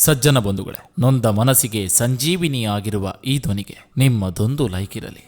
ಸಜ್ಜನ ಬಂಧುಗಳೇ, ನೊಂದ ಮನಸ್ಸಿಗೆ ಸಂಜೀವಿನಿಯಾಗಿರುವ ಈ ಧ್ವನಿಗೆ ನಿಮ್ಮದೊಂದು ಲೈಕ್ ಇರಲಿ.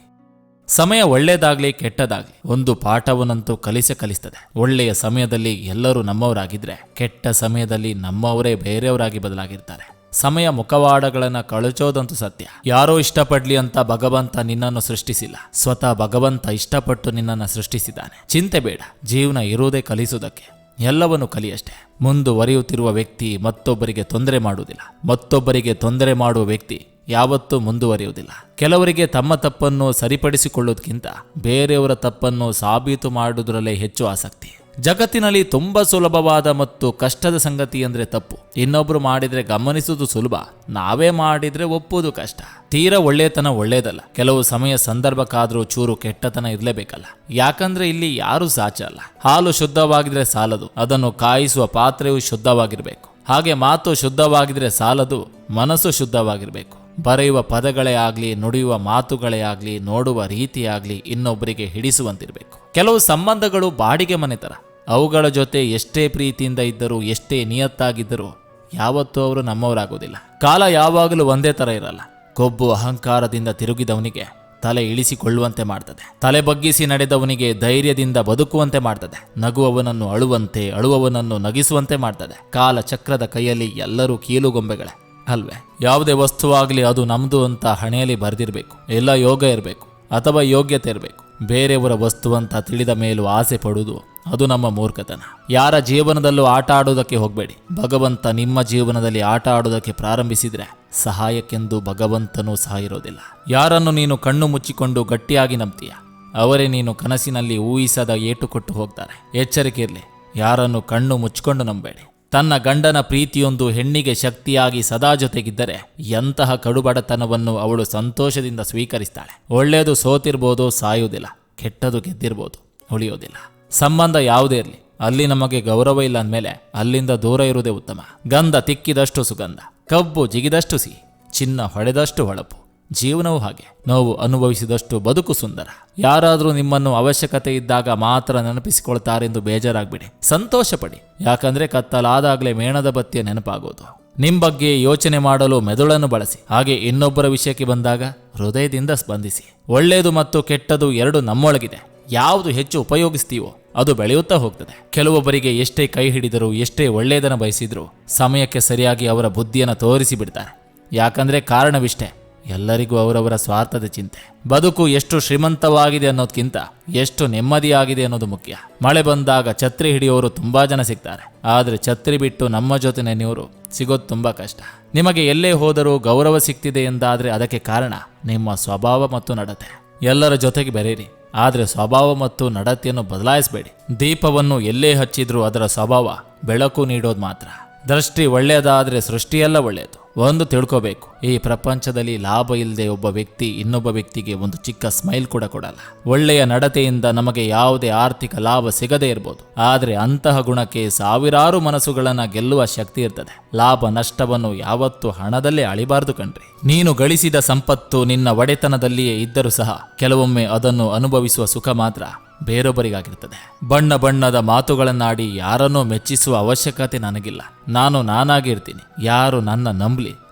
ಸಮಯ ಒಳ್ಳೆಯದಾಗ್ಲಿ ಕೆಟ್ಟದಾಗ್ಲಿ ಒಂದು ಪಾಠವನ್ನಂತೂ ಕಲಿಸ್ತದೆ. ಒಳ್ಳೆಯ ಸಮಯದಲ್ಲಿ ಎಲ್ಲರೂ ನಮ್ಮವರಾಗಿದ್ರೆ, ಕೆಟ್ಟ ಸಮಯದಲ್ಲಿ ನಮ್ಮವರೇ ಬೇರೆಯವರಾಗಿ ಬದಲಾಗಿರ್ತಾರೆ. ಸಮಯ ಮುಖವಾಡಗಳನ್ನ ಕಳಚೋದಂತೂ ಸತ್ಯ. ಯಾರೋ ಇಷ್ಟಪಡ್ಲಿ ಅಂತ ಭಗವಂತ ನಿನ್ನನ್ನು ಸೃಷ್ಟಿಸಿಲ್ಲ, ಸ್ವತಃ ಭಗವಂತ ಇಷ್ಟಪಟ್ಟು ನಿನ್ನನ್ನು ಸೃಷ್ಟಿಸಿದ್ದಾನೆ. ಚಿಂತೆ ಬೇಡ, ಜೀವನ ಇರುವುದೇ ಕಲಿಸುವುದಕ್ಕೆ. ಎಲ್ಲವನ್ನು ಕಲಿಯಷ್ಟೇ. ಮುಂದುವರಿಯುತ್ತಿರುವ ವ್ಯಕ್ತಿ ಮತ್ತೊಬ್ಬರಿಗೆ ತೊಂದರೆ ಮಾಡುವುದಿಲ್ಲ, ಮತ್ತೊಬ್ಬರಿಗೆ ತೊಂದರೆ ಮಾಡುವ ವ್ಯಕ್ತಿ ಯಾವತ್ತೂ ಮುಂದುವರಿಯುವುದಿಲ್ಲ. ಕೆಲವರಿಗೆ ತಮ್ಮ ತಪ್ಪನ್ನು ಸರಿಪಡಿಸಿಕೊಳ್ಳೋದಕ್ಕಿಂತ ಬೇರೆಯವರ ತಪ್ಪನ್ನು ಸಾಬೀತು ಮಾಡುವುದರಲ್ಲೇ ಹೆಚ್ಚು ಆಸಕ್ತಿ. ಜಗತ್ತಿನಲ್ಲಿ ತುಂಬಾ ಸುಲಭವಾದ ಮತ್ತು ಕಷ್ಟದ ಸಂಗತಿ ಅಂದ್ರೆ ತಪ್ಪು. ಇನ್ನೊಬ್ರು ಮಾಡಿದ್ರೆ ಗಮನಿಸುವುದು ಸುಲಭ, ನಾವೇ ಮಾಡಿದ್ರೆ ಒಪ್ಪುವುದು ಕಷ್ಟ. ತೀರಾ ಒಳ್ಳೆಯತನ ಒಳ್ಳೆಯದಲ್ಲ. ಕೆಲವು ಸಮಯ ಸಂದರ್ಭಕ್ಕಾದ್ರೂ ಚೂರು ಕೆಟ್ಟತನ ಇರಲೇಬೇಕಲ್ಲ. ಯಾಕಂದ್ರೆ ಇಲ್ಲಿ ಯಾರು ಸಾಚ ಅಲ್ಲ. ಹಾಲು ಶುದ್ಧವಾಗಿದ್ರೆ ಸಾಲದು, ಅದನ್ನು ಕಾಯಿಸುವ ಪಾತ್ರೆಯು ಶುದ್ಧವಾಗಿರ್ಬೇಕು. ಹಾಗೆ ಮಾತು ಶುದ್ಧವಾಗಿದ್ರೆ ಸಾಲದು, ಮನಸ್ಸು ಶುದ್ಧವಾಗಿರ್ಬೇಕು. ಬರೆಯುವ ಪದಗಳೇ ಆಗ್ಲಿ, ನುಡಿಯುವ ಮಾತುಗಳೇ ಆಗ್ಲಿ, ನೋಡುವ ರೀತಿಯಾಗ್ಲಿ ಇನ್ನೊಬ್ಬರಿಗೆ ಹಿಡಿಸುವಂತಿರಬೇಕು. ಕೆಲವು ಸಂಬಂಧಗಳು ಬಾಡಿಗೆ ಮನೆ ತರ. ಅವುಗಳ ಜೊತೆ ಎಷ್ಟೇ ಪ್ರೀತಿಯಿಂದ ಇದ್ದರೂ, ಎಷ್ಟೇ ನಿಯತ್ತಾಗಿದ್ದರೂ ಯಾವತ್ತೂ ಅವರು ನಮ್ಮವರಾಗೋದಿಲ್ಲ. ಕಾಲ ಯಾವಾಗಲೂ ಒಂದೇ ತರ ಇರಲ್ಲ. ಕೊಬ್ಬು ಅಹಂಕಾರದಿಂದ ತಿರುಗಿದವನಿಗೆ ತಲೆ ಇಳಿಸಿಕೊಳ್ಳುವಂತೆ ಮಾಡ್ತದೆ. ತಲೆ ಬಗ್ಗಿಸಿ ನಡೆದವನಿಗೆ ಧೈರ್ಯದಿಂದ ಬದುಕುವಂತೆ ಮಾಡ್ತದೆ. ನಗುವವನನ್ನು ಅಳುವಂತೆ, ಅಳುವವನನ್ನು ನಗಿಸುವಂತೆ ಮಾಡ್ತದೆ. ಕಾಲ ಚಕ್ರದ ಕೈಯಲ್ಲಿ ಎಲ್ಲರೂ ಕೀಲುಗೊಂಬೆಗಳೇ ಅಲ್ವೇ? ಯಾವುದೇ ವಸ್ತುವಾಗಲಿ ಅದು ನಮ್ದು ಅಂತ ಹಣೆಯಲ್ಲಿ ಬರೆದಿರಬೇಕು, ಎಲ್ಲ ಯೋಗ ಇರಬೇಕು ಅಥವಾ ಯೋಗ್ಯತೆ ಇರಬೇಕು. ಬೇರೆಯವರ ವಸ್ತು ಅಂತ ತಿಳಿದ ಮೇಲೂ ಆಸೆ ಪಡುವುದು ಅದು ನಮ್ಮ ಮೂರ್ಖತನ. ಯಾರ ಜೀವನದಲ್ಲೂ ಆಟ ಆಡೋದಕ್ಕೆ ಹೋಗಬೇಡಿ. ಭಗವಂತ ನಿಮ್ಮ ಜೀವನದಲ್ಲಿ ಆಟ ಆಡೋದಕ್ಕೆ ಪ್ರಾರಂಭಿಸಿದ್ರೆ ಸಹಾಯಕ್ಕೆಂದು ಭಗವಂತನೂ ಸಹ ಇರೋದಿಲ್ಲ. ಯಾರನ್ನು ನೀನು ಕಣ್ಣು ಮುಚ್ಚಿಕೊಂಡು ಗಟ್ಟಿಯಾಗಿ ನಂಬ್ತೀಯ, ಅವರೇ ನೀನು ಕನಸಿನಲ್ಲಿ ಊಹಿಸದ ಏಟು ಕೊಟ್ಟು ಹೋಗ್ತಾರೆ. ಎಚ್ಚರಿಕೆ ಇರಲಿ, ಯಾರನ್ನು ಕಣ್ಣು ಮುಚ್ಚಿಕೊಂಡು ನಂಬೇಡಿ. ತನ್ನ ಗಂಡನ ಪ್ರೀತಿಯೊಂದು ಹೆಣ್ಣಿಗೆ ಶಕ್ತಿಯಾಗಿ ಸದಾ ಜೊತೆಗಿದ್ದರೆ ಎಂತಹ ಕಡುಬಡತನವನ್ನು ಅವಳು ಸಂತೋಷದಿಂದ ಸ್ವೀಕರಿಸ್ತಾಳೆ. ಒಳ್ಳೆಯದು ಸೋತಿರ್ಬೋದು, ಸಾಯುವುದಿಲ್ಲ. ಕೆಟ್ಟದು ಗೆದ್ದಿರ್ಬೋದು, ಉಳಿಯೋದಿಲ್ಲ. ಸಂಬಂಧ ಯಾವುದೇ ಇರಲಿ, ಅಲ್ಲಿ ನಮಗೆ ಗೌರವ ಇಲ್ಲ ಅಂದಮೇಲೆ ಅಲ್ಲಿಂದ ದೂರ ಇರುವುದೇ ಉತ್ತಮ. ಗಂಧ ತಿಕ್ಕಿದಷ್ಟು ಸುಗಂಧ, ಕಬ್ಬು ಜಿಗಿದಷ್ಟು ಸಿಹಿ, ಚಿನ್ನ ಹೊಡೆದಷ್ಟು ಹೊಳಪು. ಜೀವನವೂ ಹಾಗೆ. ನೋವು ಅನುಭವಿಸಿದಷ್ಟು ಬದುಕು ಸುಂದರ. ಯಾರಾದರೂ ನಿಮ್ಮನ್ನು ಅವಶ್ಯಕತೆ ಇದ್ದಾಗ ಮಾತ್ರ ನೆನಪಿಸಿಕೊಳ್ತಾರೆಂದು ಬೇಜಾರಾಗ್ಬಿಡಿ. ಸಂತೋಷ ಪಡಿ, ಯಾಕಂದ್ರೆ ಕತ್ತಲಾದಾಗಲೇ ಮೇಣದ ಬತ್ತಿಯ ನೆನಪಾಗೋದು. ನಿಮ್ಮ ಬಗ್ಗೆ ಯೋಚನೆ ಮಾಡಲು ಮೆದುಳನ್ನು ಬಳಸಿ. ಹಾಗೆ ಇನ್ನೊಬ್ಬರ ವಿಷಯಕ್ಕೆ ಬಂದಾಗ ಹೃದಯದಿಂದ ಸ್ಪಂದಿಸಿ. ಒಳ್ಳೆಯದು ಮತ್ತು ಕೆಟ್ಟದು ಎರಡು ನಮ್ಮೊಳಗಿದೆ. ಯಾವುದು ಹೆಚ್ಚು ಉಪಯೋಗಿಸ್ತೀವೋ ಅದು ಬೆಳೆಯುತ್ತಾ ಹೋಗ್ತದೆ. ಕೆಲವೊಬ್ಬರಿಗೆ ಎಷ್ಟೇ ಕೈ ಹಿಡಿದರೂ, ಎಷ್ಟೇ ಒಳ್ಳೆಯದನ್ನು ಬಯಸಿದ್ರೂ ಸಮಯಕ್ಕೆ ಸರಿಯಾಗಿ ಅವರ ಬುದ್ಧಿಯನ್ನು ತೋರಿಸಿ ಬಿಡ್ತಾರೆ. ಯಾಕಂದ್ರೆ ಕಾರಣವಿಷ್ಟೇ, ಎಲ್ಲರಿಗೂ ಅವರವರ ಸ್ವಾರ್ಥದ ಚಿಂತೆ. ಬದುಕು ಎಷ್ಟು ಶ್ರೀಮಂತವಾಗಿದೆ ಅನ್ನೋದಕ್ಕಿಂತ ಎಷ್ಟು ನೆಮ್ಮದಿಯಾಗಿದೆ ಅನ್ನೋದು ಮುಖ್ಯ. ಮಳೆ ಬಂದಾಗ ಛತ್ರಿ ಹಿಡಿಯೋರು ತುಂಬಾ ಜನ ಸಿಗ್ತಾರೆ, ಆದರೆ ಛತ್ರಿ ಬಿಟ್ಟು ನಮ್ಮ ಜೊತೆ ನೆನೆಯೋರು ಸಿಗೋದು ತುಂಬಾ ಕಷ್ಟ. ನಿಮಗೆ ಎಲ್ಲೇ ಹೋದರೂ ಗೌರವ ಸಿಗ್ತಿದೆ ಎಂದಾದ್ರೆ ಅದಕ್ಕೆ ಕಾರಣ ನಿಮ್ಮ ಸ್ವಭಾವ ಮತ್ತು ನಡತೆ. ಎಲ್ಲರ ಜೊತೆಗೆ ಬೆರೆಯಿರಿ, ಆದರೆ ಸ್ವಭಾವ ಮತ್ತು ನಡತೆಯನ್ನು ಬದಲಾಯಿಸಬೇಡಿ. ದೀಪವನ್ನು ಎಲ್ಲೇ ಹಚ್ಚಿದ್ರೂ ಅದರ ಸ್ವಭಾವ ಬೆಳಕು ನೀಡೋದು ಮಾತ್ರ. ದೃಷ್ಟಿ ಒಳ್ಳೆಯದಾದ್ರೆ ಸೃಷ್ಟಿಯೆಲ್ಲ ಒಳ್ಳೆಯದು. ಒಂದು ತಿಳ್ಕೋಬೇಕು, ಈ ಪ್ರಪಂಚದಲ್ಲಿ ಲಾಭ ಇಲ್ಲದೆ ಒಬ್ಬ ವ್ಯಕ್ತಿ ಇನ್ನೊಬ್ಬ ವ್ಯಕ್ತಿಗೆ ಒಂದು ಚಿಕ್ಕ ಸ್ಮೈಲ್ ಕೂಡ ಕೊಡಲ್ಲ. ಒಳ್ಳೆಯ ನಡತೆಯಿಂದ ನಮಗೆ ಯಾವುದೇ ಆರ್ಥಿಕ ಲಾಭ ಸಿಗದೇ ಇರ್ಬೋದು, ಆದರೆ ಅಂತಹ ಗುಣಕ್ಕೆ ಸಾವಿರಾರು ಮನಸ್ಸುಗಳನ್ನ ಗೆಲ್ಲುವ ಶಕ್ತಿ ಇರ್ತದೆ. ಲಾಭ ನಷ್ಟವನ್ನು ಯಾವತ್ತೂ ಹಣದಲ್ಲೇ ಅಳಿಬಾರ್ದು ಕಣ್ರಿ. ನೀನು ಗಳಿಸಿದ ಸಂಪತ್ತು ನಿನ್ನ ಒಡೆತನದಲ್ಲಿಯೇ ಇದ್ದರೂ ಸಹ ಕೆಲವೊಮ್ಮೆ ಅದನ್ನು ಅನುಭವಿಸುವ ಸುಖ ಮಾತ್ರ ಬೇರೊಬ್ಬರಿಗಾಗಿರ್ತದೆ. ಬಣ್ಣ ಬಣ್ಣದ ಮಾತುಗಳನ್ನಾಡಿ ಯಾರನ್ನೋ ಮೆಚ್ಚಿಸುವ ಅವಶ್ಯಕತೆ ನನಗಿಲ್ಲ. ನಾನು ನಾನಾಗಿರ್ತೀನಿ. ಯಾರು ನನ್ನ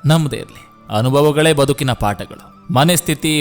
ನಂಬದೇ ಇರಲಿ. ಅನುಭವಗಳೇ ಬದುಕಿನ ಪಾಠಗಳು. ಮನಸ್ಥಿತಿ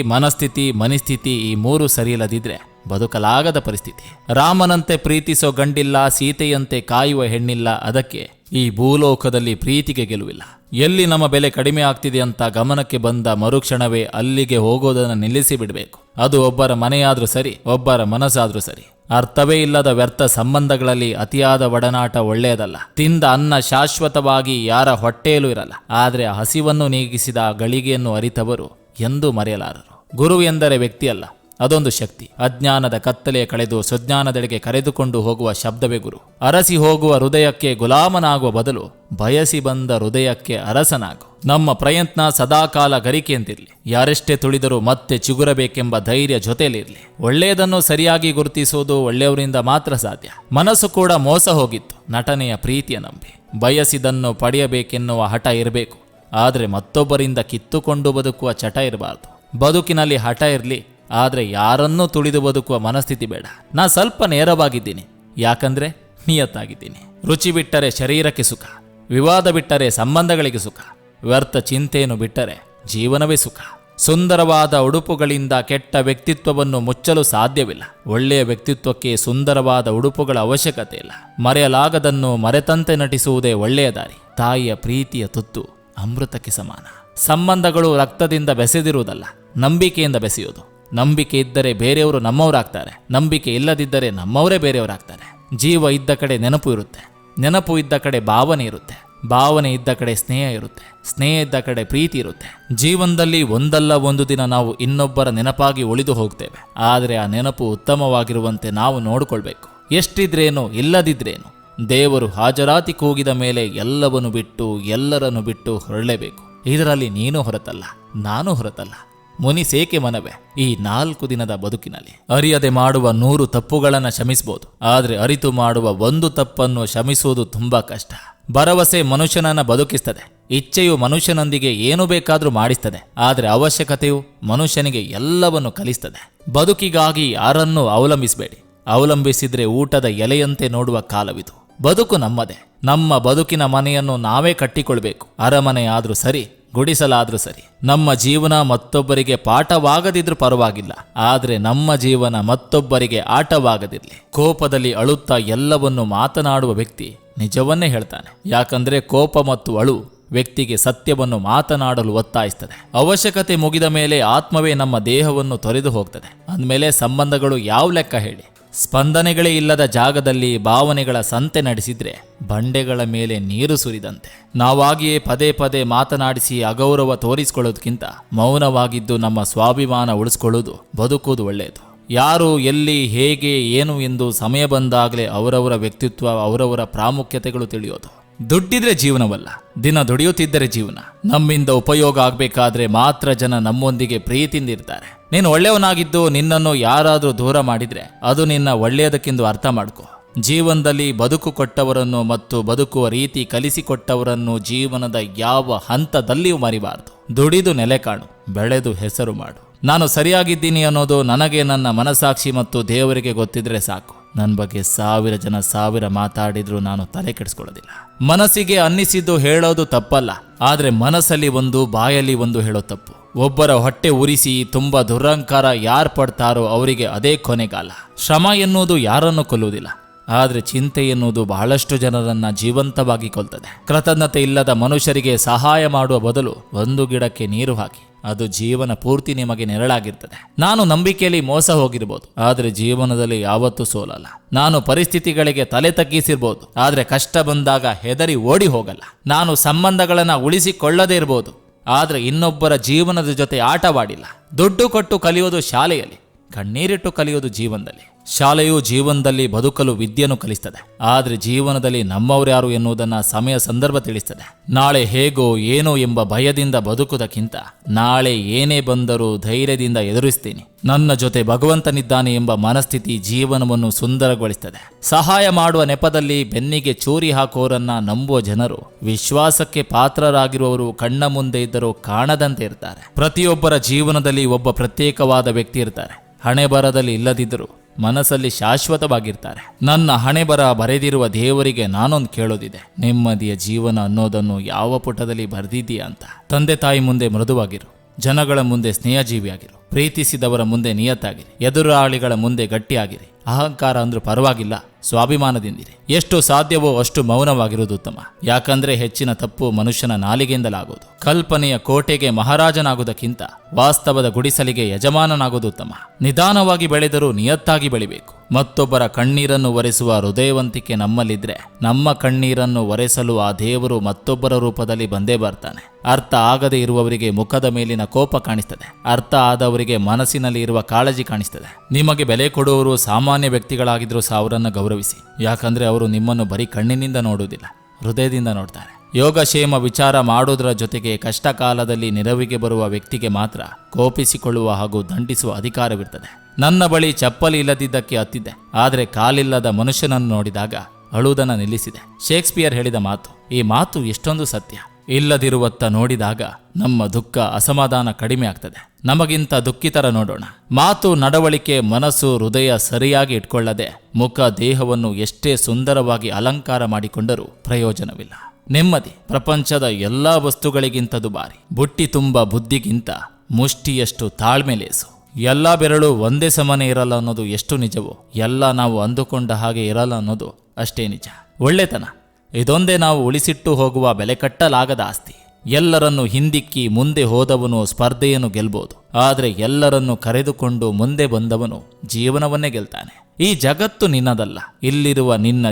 ಮನಿಸ್ಥಿತಿ ಈ ಮೂರು ಸರಿಯಿಲ್ಲದಿದ್ರೆ ಬದುಕಲಾಗದ ಪರಿಸ್ಥಿತಿ. ರಾಮನಂತೆ ಪ್ರೀತಿಸೋ ಗಂಡಿಲ್ಲ, ಸೀತೆಯಂತೆ ಕಾಯುವ ಹೆಣ್ಣಿಲ್ಲ. ಅದಕ್ಕೆ ಈ ಭೂಲೋಕದಲ್ಲಿ ಪ್ರೀತಿಗೆ ಗೆಲುವಿಲ್ಲ. ಎಲ್ಲಿ ನಮ್ಮ ಬೆಲೆ ಕಡಿಮೆ ಆಗ್ತಿದೆ ಅಂತ ಗಮನಕ್ಕೆ ಬಂದ ಮರುಕ್ಷಣವೇ ಅಲ್ಲಿಗೆ ಹೋಗೋದನ್ನು ನಿಲ್ಲಿಸಿ ಬಿಡಬೇಕು. ಅದು ಒಬ್ಬರ ಮನೆಯಾದ್ರೂ ಸರಿ, ಒಬ್ಬರ ಮನಸ್ಸಾದ್ರೂ ಸರಿ. ಅರ್ಥವೇ ಇಲ್ಲದ ವ್ಯರ್ಥ ಸಂಬಂಧಗಳಲ್ಲಿ ಅತಿಯಾದ ಒಡನಾಟ ಒಳ್ಳೆಯದಲ್ಲ. ತಿಂದ ಅನ್ನ ಶಾಶ್ವತವಾಗಿ ಯಾರ ಹೊಟ್ಟೆಯಲ್ಲೂ ಇರಲ್ಲ, ಆದರೆ ಹಸಿವನ್ನು ನೀಗಿಸಿದ ಗಳಿಗೆಯನ್ನು ಅರಿತವರು ಎಂದೂ ಮರೆಯಲಾರರು. ಗುರು ಎಂದರೆ ವ್ಯಕ್ತಿಯಲ್ಲ, ಅದೊಂದು ಶಕ್ತಿ. ಅಜ್ಞಾನದ ಕತ್ತಲೆ ಕಳೆದು ಸುಜ್ಞಾನದೆಡೆಗೆ ಕರೆದುಕೊಂಡು ಹೋಗುವ ಶಬ್ದವೇ ಗುರು. ಅರಸಿ ಹೋಗುವ ಹೃದಯಕ್ಕೆ ಗುಲಾಮನಾಗುವ ಬದಲು ಬಯಸಿ ಬಂದ ಹೃದಯಕ್ಕೆ ಅರಸನಾಗು. ನಮ್ಮ ಪ್ರಯತ್ನ ಸದಾಕಾಲ ಗರಿಕೆಯಂತಿರಲಿ. ಯಾರೆಷ್ಟೇ ತುಳಿದರೂ ಮತ್ತೆ ಚಿಗುರಬೇಕೆಂಬ ಧೈರ್ಯ ಜೊತೆಯಲ್ಲಿರಲಿ. ಒಳ್ಳೆಯದನ್ನು ಸರಿಯಾಗಿ ಗುರುತಿಸುವುದು ಒಳ್ಳೆಯವರಿಂದ ಮಾತ್ರ ಸಾಧ್ಯ. ಮನಸ್ಸು ಕೂಡ ಮೋಸ ಹೋಗಿತ್ತು ನಟನೆಯ ಪ್ರೀತಿಯ ನಂಬಿ. ಬಯಸಿದನ್ನು ಪಡೆಯಬೇಕೆನ್ನುವ ಹಠ ಇರಬೇಕು, ಆದರೆ ಮತ್ತೊಬ್ಬರಿಂದ ಕಿತ್ತುಕೊಂಡು ಬದುಕುವ ಚಟ ಇರಬಾರ್ದು. ಬದುಕಿನಲ್ಲಿ ಹಠ ಇರಲಿ, ಆದರೆ ಯಾರನ್ನೂ ತುಳಿದು ಬದುಕುವ ಮನಸ್ಥಿತಿ ಬೇಡ. ನಾ ಸ್ವಲ್ಪ ನೇರವಾಗಿದ್ದೀನಿ, ಯಾಕಂದ್ರೆ ನಿಯತ್ತಾಗಿದ್ದೀನಿ. ರುಚಿ ಬಿಟ್ಟರೆ ಶರೀರಕ್ಕೆ ಸುಖ, ವಿವಾದ ಬಿಟ್ಟರೆ ಸಂಬಂಧಗಳಿಗೆ ಸುಖ, ವ್ಯರ್ಥ ಚಿಂತೆಯನ್ನು ಬಿಟ್ಟರೆ ಜೀವನವೇ ಸುಖ. ಸುಂದರವಾದ ಉಡುಪುಗಳಿಂದ ಕೆಟ್ಟ ವ್ಯಕ್ತಿತ್ವವನ್ನು ಮುಚ್ಚಲು ಸಾಧ್ಯವಿಲ್ಲ. ಒಳ್ಳೆಯ ವ್ಯಕ್ತಿತ್ವಕ್ಕೆ ಸುಂದರವಾದ ಉಡುಪುಗಳ ಅವಶ್ಯಕತೆ ಇಲ್ಲ. ಮರೆಯಲಾಗದನ್ನು ಮರೆತಂತೆ ನಟಿಸುವುದೇ ಒಳ್ಳೆಯ ದಾರಿ. ತಾಯಿಯ ಪ್ರೀತಿಯ ತುತ್ತು ಅಮೃತಕ್ಕೆ ಸಮಾನ. ಸಂಬಂಧಗಳು ರಕ್ತದಿಂದ ಬೆಸೆದಿರುವುದಲ್ಲ, ನಂಬಿಕೆಯಿಂದ ಬೆಸೆಯುವುದು. ನಂಬಿಕೆ ಇದ್ದರೆ ಬೇರೆಯವರು ನಮ್ಮವರಾಗ್ತಾರೆ, ನಂಬಿಕೆ ಇಲ್ಲದಿದ್ದರೆ ನಮ್ಮವರೇ ಬೇರೆಯವರಾಗ್ತಾರೆ. ಜೀವ ಇದ್ದ ಕಡೆ ನೆನಪು ಇರುತ್ತೆ, ನೆನಪು ಇದ್ದ ಕಡೆ ಭಾವನೆ ಇರುತ್ತೆ, ಭಾವನೆ ಇದ್ದ ಕಡೆ ಸ್ನೇಹ ಇರುತ್ತೆ, ಸ್ನೇಹ ಇದ್ದ ಕಡೆ ಪ್ರೀತಿ ಇರುತ್ತೆ. ಜೀವನದಲ್ಲಿ ಒಂದಲ್ಲ ಒಂದು ದಿನ ನಾವು ಇನ್ನೊಬ್ಬರ ನೆನಪಾಗಿ ಉಳಿದು ಹೋಗ್ತೇವೆ. ಆದರೆ ಆ ನೆನಪು ಉತ್ತಮವಾಗಿರುವಂತೆ ನಾವು ನೋಡಿಕೊಳ್ಬೇಕು. ಎಷ್ಟಿದ್ರೇನು ಇಲ್ಲದಿದ್ರೇನು, ದೇವರು ಹಾಜರಾತಿ ಕೂಗಿದ ಮೇಲೆ ಎಲ್ಲವನ್ನು ಬಿಟ್ಟು ಎಲ್ಲರನ್ನು ಬಿಟ್ಟು ಹೊರಳಲೇಬೇಕು. ಇದರಲ್ಲಿ ನೀನು ಹೊರತಲ್ಲ, ನಾನು ಹೊರತಲ್ಲ. ಮುನಿಸೇಕೆ ಮನವೇ ಈ 4 ದಿನದ ಬದುಕಿನಲ್ಲಿ. ಅರಿಯದೆ ಮಾಡುವ 100 ತಪ್ಪುಗಳನ್ನು ಕ್ಷಮಿಸಬಹುದು, ಆದರೆ ಅರಿತು ಮಾಡುವ 1 ತಪ್ಪನ್ನು ಕ್ಷಮಿಸುವುದು ತುಂಬಾ ಕಷ್ಟ. ಭರವಸೆ ಮನುಷ್ಯನನ್ನ ಬದುಕಿಸ್ತದೆ, ಇಚ್ಛೆಯು ಮನುಷ್ಯನೊಂದಿಗೆ ಏನು ಬೇಕಾದರೂ ಮಾಡಿಸ್ತದೆ, ಆದರೆ ಅವಶ್ಯಕತೆಯು ಮನುಷ್ಯನಿಗೆ ಎಲ್ಲವನ್ನು ಕಲಿಸ್ತದೆ. ಬದುಕಿಗಾಗಿ ಯಾರನ್ನೂ ಅವಲಂಬಿಸಬೇಡಿ. ಅವಲಂಬಿಸಿದ್ರೆ ಊಟದ ಎಲೆಯಂತೆ ನೋಡುವ ಕಾಲವಿದು. ಬದುಕು ನಮ್ಮದೇ. ನಮ್ಮ ಬದುಕಿನ ಮನೆಯನ್ನು ನಾವೇ ಕಟ್ಟಿಕೊಳ್ಬೇಕು. ಅರಮನೆ ಆದ್ರೂ ಸರಿ, ಗುಡಿಸಲಾದ್ರೂ ಸರಿ. ನಮ್ಮ ಜೀವನ ಮತ್ತೊಬ್ಬರಿಗೆ ಪಾಠವಾಗದಿದ್ರೂ ಪರವಾಗಿಲ್ಲ, ಆದರೆ ನಮ್ಮ ಜೀವನ ಮತ್ತೊಬ್ಬರಿಗೆ ಆಟವಾಗದಿರಲಿ. ಕೋಪದಲ್ಲಿ ಅಳುತ್ತಾ ಎಲ್ಲವನ್ನು ಮಾತನಾಡುವ ವ್ಯಕ್ತಿ ನಿಜವನ್ನೇ ಹೇಳ್ತಾನೆ. ಯಾಕಂದ್ರೆ ಕೋಪ ಮತ್ತು ಅಳು ವ್ಯಕ್ತಿಗೆ ಸತ್ಯವನ್ನು ಮಾತನಾಡಲು ಒತ್ತಾಯಿಸ್ತದೆ. ಅವಶ್ಯಕತೆ ಮುಗಿದ ಮೇಲೆ ಆತ್ಮವೇ ನಮ್ಮ ದೇಹವನ್ನು ತೊರೆದು ಹೋಗ್ತದೆ. ಅಂದಮೇಲೆ ಸಂಬಂಧಗಳು ಯಾವ ಲೆಕ್ಕ ಹೇಳಿ? ಸ್ಪಂದನೆಗಳೇ ಇಲ್ಲದ ಜಾಗದಲ್ಲಿ ಭಾವನೆಗಳ ಸಂತೆ ನಡೆಸಿದ್ರೆ ಬಂಡೆಗಳ ಮೇಲೆ ನೀರು ಸುರಿದಂತೆ. ನಾವಾಗಿಯೇ ಪದೇ ಪದೇ ಮಾತನಾಡಿಸಿ ಅಗೌರವ ತೋರಿಸಿಕೊಳ್ಳೋದಕ್ಕಿಂತ ಮೌನವಾಗಿದ್ದು ನಮ್ಮ ಸ್ವಾಭಿಮಾನ ಉಳಿಸ್ಕೊಳ್ಳೋದು, ಬದುಕುವುದು ಒಳ್ಳೆಯದು. ಯಾರು ಎಲ್ಲಿ ಹೇಗೆ ಏನು ಎಂದು ಸಮಯ ಬಂದಾಗಲೇ ಅವರವರ ವ್ಯಕ್ತಿತ್ವ, ಅವರವರ ಪ್ರಾಮುಖ್ಯತೆಗಳು ತಿಳಿಯೋದು. ದುಡ್ಡಿದ್ರೆ ಜೀವನವಲ್ಲ, ದಿನ ದುಡಿಯುತ್ತಿದ್ದರೆ ಜೀವನ. ನಮ್ಮಿಂದ ಉಪಯೋಗ ಆಗಬೇಕಾದ್ರೆ ಮಾತ್ರ ಜನ ನಮ್ಮೊಂದಿಗೆ ಪ್ರೀತಿಯಿಂದ ಇರ್ತಾರೆ. ನೀನು ಒಳ್ಳೆಯವನಾಗಿದ್ದು ನಿನ್ನನ್ನು ಯಾರಾದರೂ ದೂರ ಮಾಡಿದ್ರೆ ಅದು ನಿನ್ನ ಒಳ್ಳೆಯದಕ್ಕೆಂದು ಅರ್ಥ ಮಾಡ್ಕೋ. ಜೀವನದಲ್ಲಿ ಬದುಕು ಕೊಟ್ಟವರನ್ನು ಮತ್ತು ಬದುಕುವ ರೀತಿ ಕಲಿಸಿಕೊಟ್ಟವರನ್ನು ಜೀವನದ ಯಾವ ಹಂತದಲ್ಲಿಯೂ ಮರಿಬಾರದು. ದುಡಿದು ನೆಲೆ ಕಾಣು, ಬೆಳೆದು ಹೆಸರು ಮಾಡು. ನಾನು ಸರಿಯಾಗಿದ್ದೀನಿ ಅನ್ನೋದು ನನಗೆ ನನ್ನ ಮನಸಾಕ್ಷಿ ಮತ್ತು ದೇವರಿಗೆ ಗೊತ್ತಿದ್ರೆ ಸಾಕು. ನನ್ನ ಬಗ್ಗೆ 1000 ಜನ 1000 ಮಾತಾಡಿದ್ರು ನಾನು ತಲೆ ಕೆಡಿಸ್ಕೊಳ್ಳೋದಿಲ್ಲ. ಮನಸ್ಸಿಗೆ ಅನ್ನಿಸಿದ್ದು ಹೇಳೋದು ತಪ್ಪಲ್ಲ, ಆದರೆ ಮನಸ್ಸಲ್ಲಿ ಒಂದು ಬಾಯಲ್ಲಿ ಒಂದು ಹೇಳೋ ತಪ್ಪು. ಒಬ್ಬರ ಹೊಟ್ಟೆ ಉರಿಸಿ ತುಂಬ ದುರಹಂಕಾರ ಯಾರು ಪಡ್ತಾರೋ ಅವರಿಗೆ ಅದೇ ಕೊನೆಗಾಲ. ಶ್ರಮ ಎನ್ನುವುದು ಯಾರನ್ನು ಕೊಲ್ಲುವುದಿಲ್ಲ, ಆದರೆ ಚಿಂತೆ ಎನ್ನುವುದು ಬಹಳಷ್ಟು ಜನರನ್ನ ಜೀವಂತವಾಗಿ ಕೊಲ್ತದೆ. ಕೃತಜ್ಞತೆ ಇಲ್ಲದ ಮನುಷ್ಯರಿಗೆ ಸಹಾಯ ಮಾಡುವ ಬದಲು ಒಂದು ಗಿಡಕ್ಕೆ ನೀರು ಹಾಕಿ, ಅದು ಜೀವನ ಪೂರ್ತಿ ನಿಮಗೆ ನೆರಳಾಗಿರ್ತದೆ. ನಾನು ನಂಬಿಕೆಯಲ್ಲಿ ಮೋಸ ಹೋಗಿರ್ಬೋದು, ಆದರೆ ಜೀವನದಲ್ಲಿ ಯಾವತ್ತೂ ಸೋಲಲ್ಲ. ನಾನು ಪರಿಸ್ಥಿತಿಗಳಿಗೆ ತಲೆ ತಗ್ಗಿಸಿರ್ಬೋದು, ಆದರೆ ಕಷ್ಟ ಬಂದಾಗ ಹೆದರಿ ಓಡಿ ಹೋಗಲ್ಲ. ನಾನು ಸಂಬಂಧಗಳನ್ನು ಉಳಿಸಿಕೊಳ್ಳದೇ ಇರ್ಬೋದು, ಆದರೆ ಇನ್ನೊಬ್ಬರ ಜೀವನದ ಜೊತೆ ಆಟವಾಡಿಲ್ಲ. ದುಡ್ಡು ಕೊಟ್ಟು ಕಲಿಯೋದು ಶಾಲೆಯಲ್ಲಿ, ಕಣ್ಣೀರಿಟ್ಟು ಕಲಿಯೋದು ಜೀವನದಲ್ಲಿ. ಶಾಲೆಯು ಜೀವನದಲ್ಲಿ ಬದುಕಲು ವಿದ್ಯೆಯನ್ನು ಕಲಿಸ್ತದೆ, ಆದರೆ ಜೀವನದಲ್ಲಿ ನಮ್ಮವರ್ಯಾರು ಎನ್ನುವುದನ್ನು ಸಮಯ ಸಂದರ್ಭ ತಿಳಿಸ್ತದೆ. ನಾಳೆ ಹೇಗೋ ಏನೋ ಎಂಬ ಭಯದಿಂದ ಬದುಕುವುದಕ್ಕಿಂತ ನಾಳೆ ಏನೇ ಬಂದರೂ ಧೈರ್ಯದಿಂದ ಎದುರಿಸ್ತೀನಿ, ನನ್ನ ಜೊತೆ ಭಗವಂತನಿದ್ದಾನೆ ಎಂಬ ಮನಸ್ಥಿತಿ ಜೀವನವನ್ನು ಸುಂದರಗೊಳಿಸ್ತದೆ. ಸಹಾಯ ಮಾಡುವ ನೆಪದಲ್ಲಿ ಬೆನ್ನಿಗೆ ಚೂರಿ ಹಾಕೋರನ್ನ ನಂಬುವ ಜನರು ವಿಶ್ವಾಸಕ್ಕೆ ಪಾತ್ರರಾಗಿರುವವರು ಕಣ್ಣ ಮುಂದೆ ಇದ್ದರೂ ಕಾಣದಂತೆ ಇರ್ತಾರೆ. ಪ್ರತಿಯೊಬ್ಬರ ಜೀವನದಲ್ಲಿ ಒಬ್ಬ ಪ್ರತ್ಯೇಕವಾದ ವ್ಯಕ್ತಿ ಇರ್ತಾರೆ. ಹಣೆ ಬರದಲ್ಲಿ ಇಲ್ಲದಿದ್ದರೂ ಮನಸ್ಸಲ್ಲಿ ಶಾಶ್ವತವಾಗಿರ್ತಾರೆ. ನನ್ನ ಹಣೆ ಬರ ಬರೆದಿರುವ ದೇವರಿಗೆ ನಾನೊಂದು ಕೇಳೋದಿದೆ, ನೆಮ್ಮದಿಯ ಜೀವನ ಅನ್ನೋದನ್ನು ಯಾವ ಪುಟದಲ್ಲಿ ಬರೆದಿದ್ದೀಯಾ ಅಂತ. ತಂದೆ ತಾಯಿ ಮುಂದೆ ಮೃದುವಾಗಿರು, ಜನಗಳ ಮುಂದೆ ಸ್ನೇಹಜೀವಿಯಾಗಿರು, ಪ್ರೀತಿಸಿದವರ ಮುಂದೆ ನಿಯತ್ತಾಗಿರಿ, ಎದುರಾಳಿಗಳ ಮುಂದೆ ಗಟ್ಟಿಯಾಗಿರಿ. ಅಹಂಕಾರ ಅಂದ್ರೂ ಪರವಾಗಿಲ್ಲ, ಸ್ವಾಭಿಮಾನದಿಂದಿರಿ. ಎಷ್ಟು ಸಾಧ್ಯವೋ ಅಷ್ಟು ಮೌನವಾಗಿರುವುದು ಉತ್ತಮ. ಯಾಕಂದ್ರೆ ಹೆಚ್ಚಿನ ತಪ್ಪು ಮನುಷ್ಯನ ನಾಲಿಗೆಯಿಂದಲಾಗೋದು. ಕಲ್ಪನೆಯ ಕೋಟೆಗೆ ಮಹಾರಾಜನಾಗುವುದಕ್ಕಿಂತ ವಾಸ್ತವದ ಗುಡಿಸಲಿಗೆ ಯಜಮಾನನಾಗೋದು ಉತ್ತಮ. ನಿಧಾನವಾಗಿ ಬೆಳೆದರೂ ನಿಯತ್ತಾಗಿ ಬೆಳಿಬೇಕು. ಮತ್ತೊಬ್ಬರ ಕಣ್ಣೀರನ್ನು ಒರೆಸುವ ಹೃದಯವಂತಿಕೆ ನಮ್ಮಲ್ಲಿದ್ರೆ ನಮ್ಮ ಕಣ್ಣೀರನ್ನು ಒರೆಸಲು ಆ ದೇವರು ಮತ್ತೊಬ್ಬರ ರೂಪದಲ್ಲಿ ಬಂದೇ ಬರ್ತಾನೆ. ಅರ್ಥ ಆಗದೆ ಇರುವವರಿಗೆ ಮುಖದ ಮೇಲಿನ ಕೋಪ ಕಾಣಿಸ್ತದೆ, ಅರ್ಥ ಆದವರಿಗೆ ಮನಸ್ಸಿನಲ್ಲಿ ಇರುವ ಕಾಳಜಿ ಕಾಣಿಸ್ತದೆ. ನಿಮಗೆ ಬೆಲೆ ಕೊಡುವವರು ಸಾಮಾನ್ಯ ವ್ಯಕ್ತಿಗಳಾಗಿದ್ರೂ ಅವರನ್ನು ಗೌರವಿಸಿ. ಯಾಕಂದ್ರೆ ಅವರು ನಿಮ್ಮನ್ನು ಬರೀ ಕಣ್ಣಿನಿಂದ ನೋಡುವುದಿಲ್ಲ, ಹೃದಯದಿಂದ ನೋಡ್ತಾರೆ. ಯೋಗಕ್ಷೇಮ ವಿಚಾರ ಮಾಡೋದರ ಜೊತೆಗೆ ಕಷ್ಟ ಕಾಲದಲ್ಲಿ ನೆರವಿಗೆ ಬರುವ ವ್ಯಕ್ತಿಗೆ ಮಾತ್ರ ಕೋಪಿಸಿಕೊಳ್ಳುವ ಹಾಗೂ ದಂಡಿಸುವ ಅಧಿಕಾರವಿರ್ತದೆ. ನನ್ನ ಬಳಿ ಚಪ್ಪಲಿ ಇಲ್ಲದಿದ್ದಕ್ಕೆ ಹತ್ತಿದ್ದೆ, ಆದರೆ ಕಾಲಿಲ್ಲದ ಮನುಷ್ಯನನ್ನು ನೋಡಿದಾಗ ಅಳುವುದನ್ನು ನಿಲ್ಲಿಸಿದೆ. ಶೇಕ್ಸ್ಪಿಯರ್ ಹೇಳಿದ ಮಾತು. ಈ ಮಾತು ಎಷ್ಟೊಂದು ಸತ್ಯ. ಇಲ್ಲದಿರುವತ್ತ ನೋಡಿದಾಗ ನಮ್ಮ ದುಃಖ ಅಸಮಾಧಾನ ಕಡಿಮೆ ಆಗ್ತದೆ. ನಮಗಿಂತ ದುಃಖಿತರ ನೋಡೋಣ. ಮಾತು, ನಡವಳಿಕೆ, ಮನಸ್ಸು, ಹೃದಯ ಸರಿಯಾಗಿ ಇಟ್ಕೊಳ್ಳದೆ ಮುಖ ದೇಹವನ್ನು ಎಷ್ಟೇ ಸುಂದರವಾಗಿ ಅಲಂಕಾರ ಮಾಡಿಕೊಂಡರೂ ಪ್ರಯೋಜನವಿಲ್ಲ. ನೆಮ್ಮದಿ ಪ್ರಪಂಚದ ಎಲ್ಲಾ ವಸ್ತುಗಳಿಗಿಂತ ದುಬಾರಿ. ಬುಟ್ಟಿ ತುಂಬ ಬುದ್ಧಿಗಿಂತ ಮುಷ್ಟಿಯಷ್ಟು ತಾಳ್ಮೆ ಲೇಸು. ಎಲ್ಲ ಬೆರಳು ಒಂದೇ ಸಮನೆ ಇರಲ್ಲ ಅನ್ನೋದು ಎಷ್ಟು ನಿಜವೋ, ಎಲ್ಲ ನಾವು ಅಂದುಕೊಂಡ ಹಾಗೆ ಇರಲ್ಲ ಅನ್ನೋದು ಅಷ್ಟೇ ನಿಜ. ಒಳ್ಳೆತನ ಇದೊಂದೇ ನಾವು ಉಳಿಸಿಟ್ಟು ಹೋಗುವ ಬೆಲೆ ಕಟ್ಟಲಾಗದ ಆಸ್ತಿ. ಎಲ್ಲರನ್ನು ಹಿಂದಿಕ್ಕಿ ಮುಂದೆ ಹೋದವನು ಸ್ಪರ್ಧೆಯನ್ನು ಗೆಲ್ಬೋದು, ಆದರೆ ಎಲ್ಲರನ್ನು ಕರೆದುಕೊಂಡು ಮುಂದೆ ಬಂದವನು ಜೀವನವನ್ನೇ ಗೆಲ್ತಾನೆ. ಈ ಜಗತ್ತು ನಿನ್ನದಲ್ಲ. ಇಲ್ಲಿರುವ ನಿನ್ನ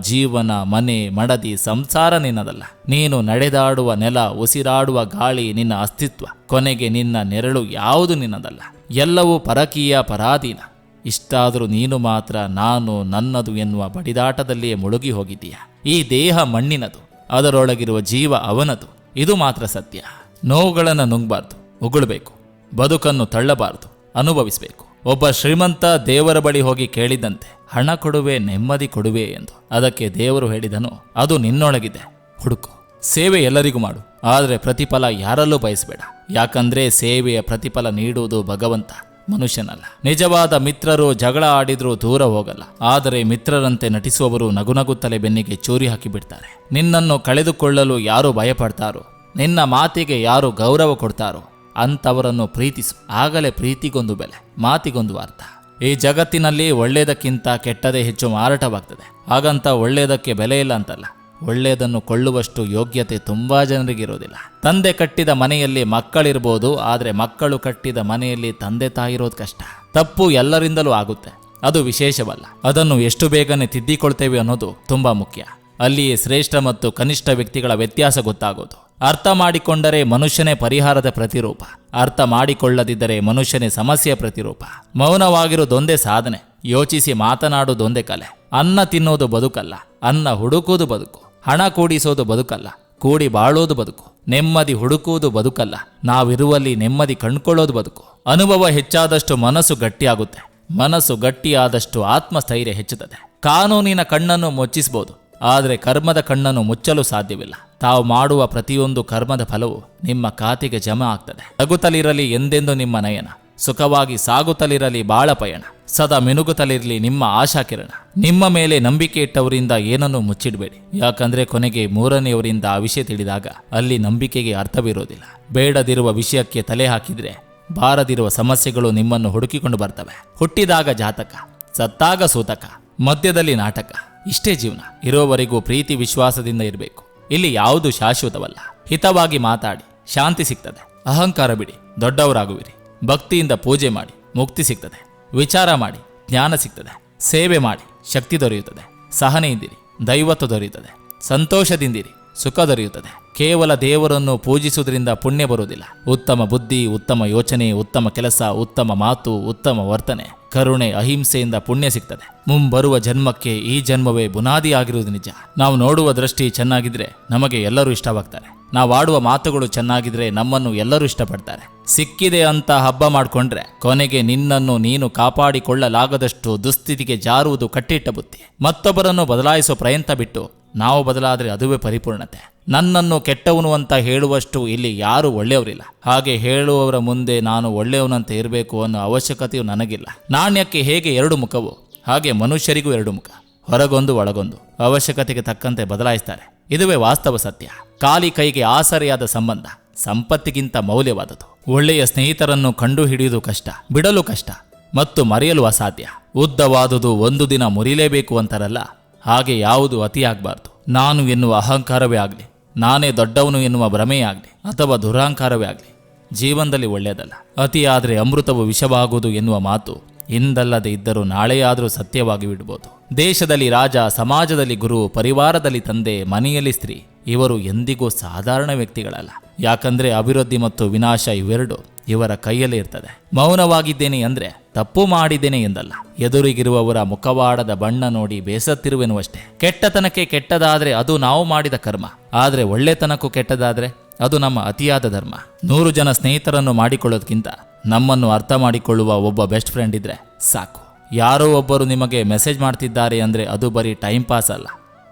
ಜೀವನ, ಮನೆ, ಮಡದಿ, ಸಂಸಾರ ನಿನ್ನದಲ್ಲ. ನೀನು ನಡೆದಾಡುವ ನೆಲ, ಉಸಿರಾಡುವ ಗಾಳಿ, ನಿನ್ನ ಅಸ್ತಿತ್ವ, ಕೊನೆಗೆ ನಿನ್ನ ನೆರಳು ಯಾವುದು ನಿನ್ನದಲ್ಲ. ಎಲ್ಲವೂ ಪರಕೀಯ, ಪರಾಧೀನ. ಇಷ್ಟಾದರೂ ನೀನು ಮಾತ್ರ ನಾನು, ನನ್ನದು ಎನ್ನುವ ಬಡಿದಾಟದಲ್ಲಿಯೇ ಮುಳುಗಿ ಹೋಗಿದ್ದೀಯ. ಈ ದೇಹ ಮಣ್ಣಿನದು, ಅದರೊಳಗಿರುವ ಜೀವ ಅವನದು. ಇದು ಮಾತ್ರ ಸತ್ಯ. ನೋವುಗಳನ್ನು ನುಂಗಬಾರ್ದು, ಉಗುಳಬೇಕು. ಬದುಕನ್ನು ತಳ್ಳಬಾರದು, ಅನುಭವಿಸಬೇಕು. ಒಬ್ಬ ಶ್ರೀಮಂತ ದೇವರ ಬಳಿ ಹೋಗಿ ಕೇಳಿದಂತೆ, ಹಣ ಕೊಡುವೆ, ನೆಮ್ಮದಿ ಕೊಡುವೆ ಎಂದು. ಅದಕ್ಕೆ ದೇವರು ಹೇಳಿದನು, ಅದು ನಿನ್ನೊಳಗಿದೆ, ಹುಡುಕು. ಸೇವೆ ಎಲ್ಲರಿಗೂ ಮಾಡು, ಆದರೆ ಪ್ರತಿಫಲ ಯಾರಲ್ಲೂ ಬಯಸಬೇಡ. ಯಾಕಂದ್ರೆ ಸೇವೆಯ ಪ್ರತಿಫಲ ನೀಡುವುದು ಭಗವಂತ, ಮನುಷ್ಯನಲ್ಲ. ನಿಜವಾದ ಮಿತ್ರರು ಜಗಳ ಆಡಿದ್ರೂ ದೂರ ಹೋಗಲ್ಲ, ಆದರೆ ಮಿತ್ರರಂತೆ ನಟಿಸುವವರು ನಗುನಗುತ್ತಲೇ ಬೆನ್ನಿಗೆ ಚೂರಿ ಹಾಕಿಬಿಡ್ತಾರೆ. ನಿನ್ನನ್ನು ಕಳೆದುಕೊಳ್ಳಲು ಯಾರು ಭಯಪಡ್ತಾರೋ, ನಿನ್ನ ಮಾತಿಗೆ ಯಾರು ಗೌರವ ಕೊಡ್ತಾರೋ ಅಂಥವರನ್ನು ಪ್ರೀತಿಸು. ಆಗಲೇ ಪ್ರೀತಿಗೊಂದು ಬೆಲೆ, ಮಾತಿಗೊಂದು ಅರ್ಥ. ಈ ಜಗತ್ತಿನಲ್ಲಿ ಒಳ್ಳೆಯದಕ್ಕಿಂತ ಕೆಟ್ಟದೇ ಹೆಚ್ಚು ಮಾರಾಟವಾಗ್ತದೆ. ಹಾಗಂತ ಒಳ್ಳೆಯದಕ್ಕೆ ಬೆಲೆ ಇಲ್ಲ ಅಂತಲ್ಲ, ಒಳ್ಳೆಯದನ್ನು ಕೊಳ್ಳುವಷ್ಟು ಯೋಗ್ಯತೆ ತುಂಬಾ ಜನರಿಗಿರೋದಿಲ್ಲ. ತಂದೆ ಕಟ್ಟಿದ ಮನೆಯಲ್ಲಿ ಮಕ್ಕಳಿರ್ಬೋದು, ಆದರೆ ಮಕ್ಕಳು ಕಟ್ಟಿದ ಮನೆಯಲ್ಲಿ ತಂದೆ ತಾಯಿರೋದು ಕಷ್ಟ. ತಪ್ಪು ಎಲ್ಲರಿಂದಲೂ ಆಗುತ್ತೆ, ಅದು ವಿಶೇಷವಲ್ಲ. ಅದನ್ನು ಎಷ್ಟು ಬೇಗನೆ ತಿದ್ದಿಕೊಳ್ತೇವೆ ಅನ್ನೋದು ತುಂಬಾ ಮುಖ್ಯ. ಅಲ್ಲಿಯೇ ಶ್ರೇಷ್ಠ ಮತ್ತು ಕನಿಷ್ಠ ವ್ಯಕ್ತಿಗಳ ವ್ಯತ್ಯಾಸ ಗೊತ್ತಾಗೋದು. ಅರ್ಥ ಮಾಡಿಕೊಂಡರೆ ಮನುಷ್ಯನೇ ಪರಿಹಾರದ ಪ್ರತಿರೂಪ, ಅರ್ಥ ಮಾಡಿಕೊಳ್ಳದಿದ್ದರೆ ಮನುಷ್ಯನೇ ಸಮಸ್ಯೆಯ ಪ್ರತಿರೂಪ. ಮೌನವಾಗಿರೋದೊಂದೇ ಸಾಧನೆ, ಯೋಚಿಸಿ ಮಾತನಾಡುವುದೊಂದೇ ಕಲೆ. ಅನ್ನ ತಿನ್ನೋದು ಬದುಕಲ್ಲ, ಅನ್ನ ಹುಡುಕುವುದು ಬದುಕು. ಹಣ ಕೂಡಿಸೋದು ಬದುಕಲ್ಲ, ಕೂಡಿ ಬಾಳೋದು ಬದುಕು. ನೆಮ್ಮದಿ ಹುಡುಕುವುದು ಬದುಕಲ್ಲ, ನಾವಿರುವಲ್ಲಿ ನೆಮ್ಮದಿ ಕಂಡುಕೊಳ್ಳೋದು ಬದುಕು. ಅನುಭವ ಹೆಚ್ಚಾದಷ್ಟು ಮನಸ್ಸು ಗಟ್ಟಿಯಾಗುತ್ತೆ, ಮನಸ್ಸು ಗಟ್ಟಿಯಾದಷ್ಟು ಆತ್ಮಸ್ಥೈರ್ಯ ಹೆಚ್ಚುತ್ತದೆ. ಕಾನೂನಿನ ಕಣ್ಣನ್ನು ಮುಚ್ಚಿಸಬಹುದು, ಆದರೆ ಕರ್ಮದ ಕಣ್ಣನ್ನು ಮುಚ್ಚಲು ಸಾಧ್ಯವಿಲ್ಲ. ತಾವು ಮಾಡುವ ಪ್ರತಿಯೊಂದು ಕರ್ಮದ ಫಲವು ನಿಮ್ಮ ಖಾತೆಗೆ ಜಮಾ ಆಗ್ತದೆ. ನಗುತ್ತಲಿರಲಿ ಎಂದೆಂದು ನಿಮ್ಮ ನಯನ, ಸುಖವಾಗಿ ಸಾಗುತ್ತಲಿರಲಿ ಬಾಳ ಪಯಣ. ಸದಾ ಮಿನುಗುತ್ತಲಿರಲಿ ನಿಮ್ಮ ಆಶಾಕಿರಣ. ನಿಮ್ಮ ಮೇಲೆ ನಂಬಿಕೆ ಇಟ್ಟವರಿಂದ ಏನನ್ನೂ ಮುಚ್ಚಿಡಬೇಡಿ, ಯಾಕಂದ್ರೆ ಕೊನೆಗೆ ಮೂರನೆಯವರಿಂದ ಆ ವಿಷಯ ತಿಳಿದಾಗ ಅಲ್ಲಿ ನಂಬಿಕೆಗೆ ಅರ್ಥವಿರೋದಿಲ್ಲ. ಬೇಡದಿರುವ ವಿಷಯಕ್ಕೆ ತಲೆ ಹಾಕಿದ್ರೆ ಬಾರದಿರುವ ಸಮಸ್ಯೆಗಳು ನಿಮ್ಮನ್ನು ಹುಡುಕಿಕೊಂಡು ಬರ್ತವೆ. ಹುಟ್ಟಿದಾಗ ಜಾತಕ, ಸತ್ತಾಗ ಸೂತಕ, ಮಧ್ಯದಲ್ಲಿ ನಾಟಕ. ಇಷ್ಟೇ ಜೀವನ. ಇರೋವರೆಗೂ ಪ್ರೀತಿ ವಿಶ್ವಾಸದಿಂದ ಇರಬೇಕು. ಇಲ್ಲಿ ಯಾವುದು ಶಾಶ್ವತವಲ್ಲ. ಹಿತವಾಗಿ ಮಾತಾಡಿ, ಶಾಂತಿ ಸಿಗ್ತದೆ. ಅಹಂಕಾರ ಬಿಡಿ, ದೊಡ್ಡವರಾಗುವಿರಿ. ಭಕ್ತಿಯಿಂದ ಪೂಜೆ ಮಾಡಿ, ಮುಕ್ತಿ ಸಿಗ್ತದೆ. ವಿಚಾರ ಮಾಡಿ, ಜ್ಞಾನ ಸಿಗ್ತದೆ. ಸೇವೆ ಮಾಡಿ, ಶಕ್ತಿ ದೊರೆಯುತ್ತದೆ. ಸಹನೆಯಿಂದಿರಿ, ದೈವತ್ವ ದೊರೆಯುತ್ತದೆ. ಸಂತೋಷದಿಂದಿರಿ, ಸುಖ ದೊರೆಯುತ್ತದೆ. ಕೇವಲ ದೇವರನ್ನು ಪೂಜಿಸುವುದರಿಂದ ಪುಣ್ಯ ಬರುವುದಿಲ್ಲ. ಉತ್ತಮ ಬುದ್ಧಿ, ಉತ್ತಮ ಯೋಚನೆ, ಉತ್ತಮ ಕೆಲಸ, ಉತ್ತಮ ಮಾತು, ಉತ್ತಮ ವರ್ತನೆ, ಕರುಣೆ, ಅಹಿಂಸೆಯಿಂದ ಪುಣ್ಯ ಸಿಗ್ತದೆ. ಮುಂಬರುವ ಜನ್ಮಕ್ಕೆ ಈ ಜನ್ಮವೇ ಬುನಾದಿ ಆಗಿರುವುದು ನಿಜ. ನಾವು ನೋಡುವ ದೃಷ್ಟಿ ಚೆನ್ನಾಗಿದ್ರೆ ನಮಗೆ ಎಲ್ಲರೂ ಇಷ್ಟವಾಗ್ತಾರೆ. ನಾವಾಡುವ ಮಾತುಗಳು ಚೆನ್ನಾಗಿದ್ರೆ ನಮ್ಮನ್ನು ಎಲ್ಲರೂ ಇಷ್ಟಪಡ್ತಾರೆ. ಸಿಕ್ಕಿದೆ ಅಂತ ಹಬ್ಬ ಮಾಡಿಕೊಂಡ್ರೆ ಕೊನೆಗೆ ನಿನ್ನನ್ನು ನೀನು ಕಾಪಾಡಿಕೊಳ್ಳಲಾಗದಷ್ಟು ದುಸ್ಥಿತಿಗೆ ಜಾರುವುದು ಕಟ್ಟಿಟ್ಟ ಬುದ್ಧಿ. ಮತ್ತೊಬ್ಬರನ್ನು ಬದಲಾಯಿಸೋ ಪ್ರಯತ್ನ ಬಿಟ್ಟು ನಾವು ಬದಲಾದರೆ ಅದುವೇ ಪರಿಪೂರ್ಣತೆ. ನನ್ನನ್ನು ಕೆಟ್ಟವನು ಅಂತ ಹೇಳುವಷ್ಟು ಇಲ್ಲಿ ಯಾರೂ ಒಳ್ಳೆಯವರಿಲ್ಲ. ಹಾಗೆ ಹೇಳುವವರ ಮುಂದೆ ನಾನು ಒಳ್ಳೆಯವನಂತೆ ಇರಬೇಕು ಅನ್ನೋ ಅವಶ್ಯಕತೆಯು ನನಗಿಲ್ಲ. ನಾಣ್ಯಕ್ಕೆ ಹೇಗೆ ಎರಡು ಮುಖವೋ ಹಾಗೆ ಮನುಷ್ಯರಿಗೂ ಎರಡು ಮುಖ, ಹೊರಗೊಂದು ಒಳಗೊಂದು. ಅವಶ್ಯಕತೆಗೆ ತಕ್ಕಂತೆ ಬದಲಾಯಿಸ್ತಾರೆ. ಇದುವೇ ವಾಸ್ತವ ಸತ್ಯ. ಖಾಲಿ ಕೈಗೆ ಆಸರೆಯಾದ ಸಂಬಂಧ ಸಂಪತ್ತಿಗಿಂತ ಮೌಲ್ಯವಾದದು. ಒಳ್ಳೆಯ ಸ್ನೇಹಿತರನ್ನು ಕಂಡು ಹಿಡಿಯುವುದು ಕಷ್ಟ, ಬಿಡಲು ಕಷ್ಟ ಮತ್ತು ಮರೆಯಲು ಅಸಾಧ್ಯ. ಉದ್ದವಾದುದು ಒಂದು ದಿನ ಮುರಿಲೇಬೇಕು ಅಂತಾರಲ್ಲ, ಹಾಗೆ ಯಾವುದು ಅತಿಯಾಗಬಾರ್ದು. ನಾನು ಎನ್ನುವ ಅಹಂಕಾರವೇ ಆಗಲಿ, ನಾನೇ ದೊಡ್ಡವನು ಎನ್ನುವ ಭ್ರಮೆಯೇ ಆಗಲಿ, ಅಥವಾ ದುರಹಂಕಾರವೇ ಆಗಲಿ ಜೀವನದಲ್ಲಿ ಒಳ್ಳೆಯದಲ್ಲ. ಅತಿಯಾದರೆ ಅಮೃತವು ವಿಷವಾಗುವುದು ಎನ್ನುವ ಮಾತು ಇಂದಲ್ಲದೆ ಇದ್ದರೂ ನಾಳೆಯಾದರೂ ಸತ್ಯವಾಗಿ ಬಿಡ್ಬೋದು. ದೇಶದಲ್ಲಿ ರಾಜ, ಸಮಾಜದಲ್ಲಿ ಗುರು, ಪರಿವಾರದಲ್ಲಿ ತಂದೆ, ಮನೆಯಲ್ಲಿ ಸ್ತ್ರೀ, ಇವರು ಎಂದಿಗೂ ಸಾಧಾರಣ ವ್ಯಕ್ತಿಗಳಲ್ಲ. ಯಾಕಂದ್ರೆ ಅಭಿವೃದ್ಧಿ ಮತ್ತು ವಿನಾಶ ಇವೆರಡು ಇವರ ಕೈಯಲ್ಲಿ ಇರ್ತದೆ. ಮೌನವಾಗಿದ್ದೇನೆ ಅಂದ್ರೆ ತಪ್ಪು ಮಾಡಿದ್ದೇನೆ ಎಂದಲ್ಲ, ಎದುರಿಗಿರುವವರ ಮುಖವಾಡದ ಬಣ್ಣ ನೋಡಿ ಬೇಸತ್ತಿರುವೆನುವಷ್ಟೇ. ಕೆಟ್ಟತನಕ್ಕೆ ಕೆಟ್ಟದಾದ್ರೆ ಅದು ನಾವು ಮಾಡಿದ ಕರ್ಮ, ಆದ್ರೆ ಒಳ್ಳೆತನಕ್ಕೂ ಕೆಟ್ಟದಾದ್ರೆ ಅದು ನಮ್ಮ ಅತಿಯಾದ ಧರ್ಮ. 100 ಜನ ಸ್ನೇಹಿತರನ್ನು ಮಾಡಿಕೊಳ್ಳೋದಕ್ಕಿಂತ ನಮ್ಮನ್ನು ಅರ್ಥ ಮಾಡಿಕೊಳ್ಳುವ ಒಬ್ಬ ಬೆಸ್ಟ್ ಫ್ರೆಂಡ್ ಇದ್ರೆ ಸಾಕು. ಯಾರೋ ಒಬ್ಬರು ನಿಮಗೆ ಮೆಸೇಜ್ ಮಾಡ್ತಿದ್ದಾರೆ ಅಂದ್ರೆ ಅದು ಬರೀ ಟೈಮ್ ಪಾಸ್ ಅಲ್ಲ,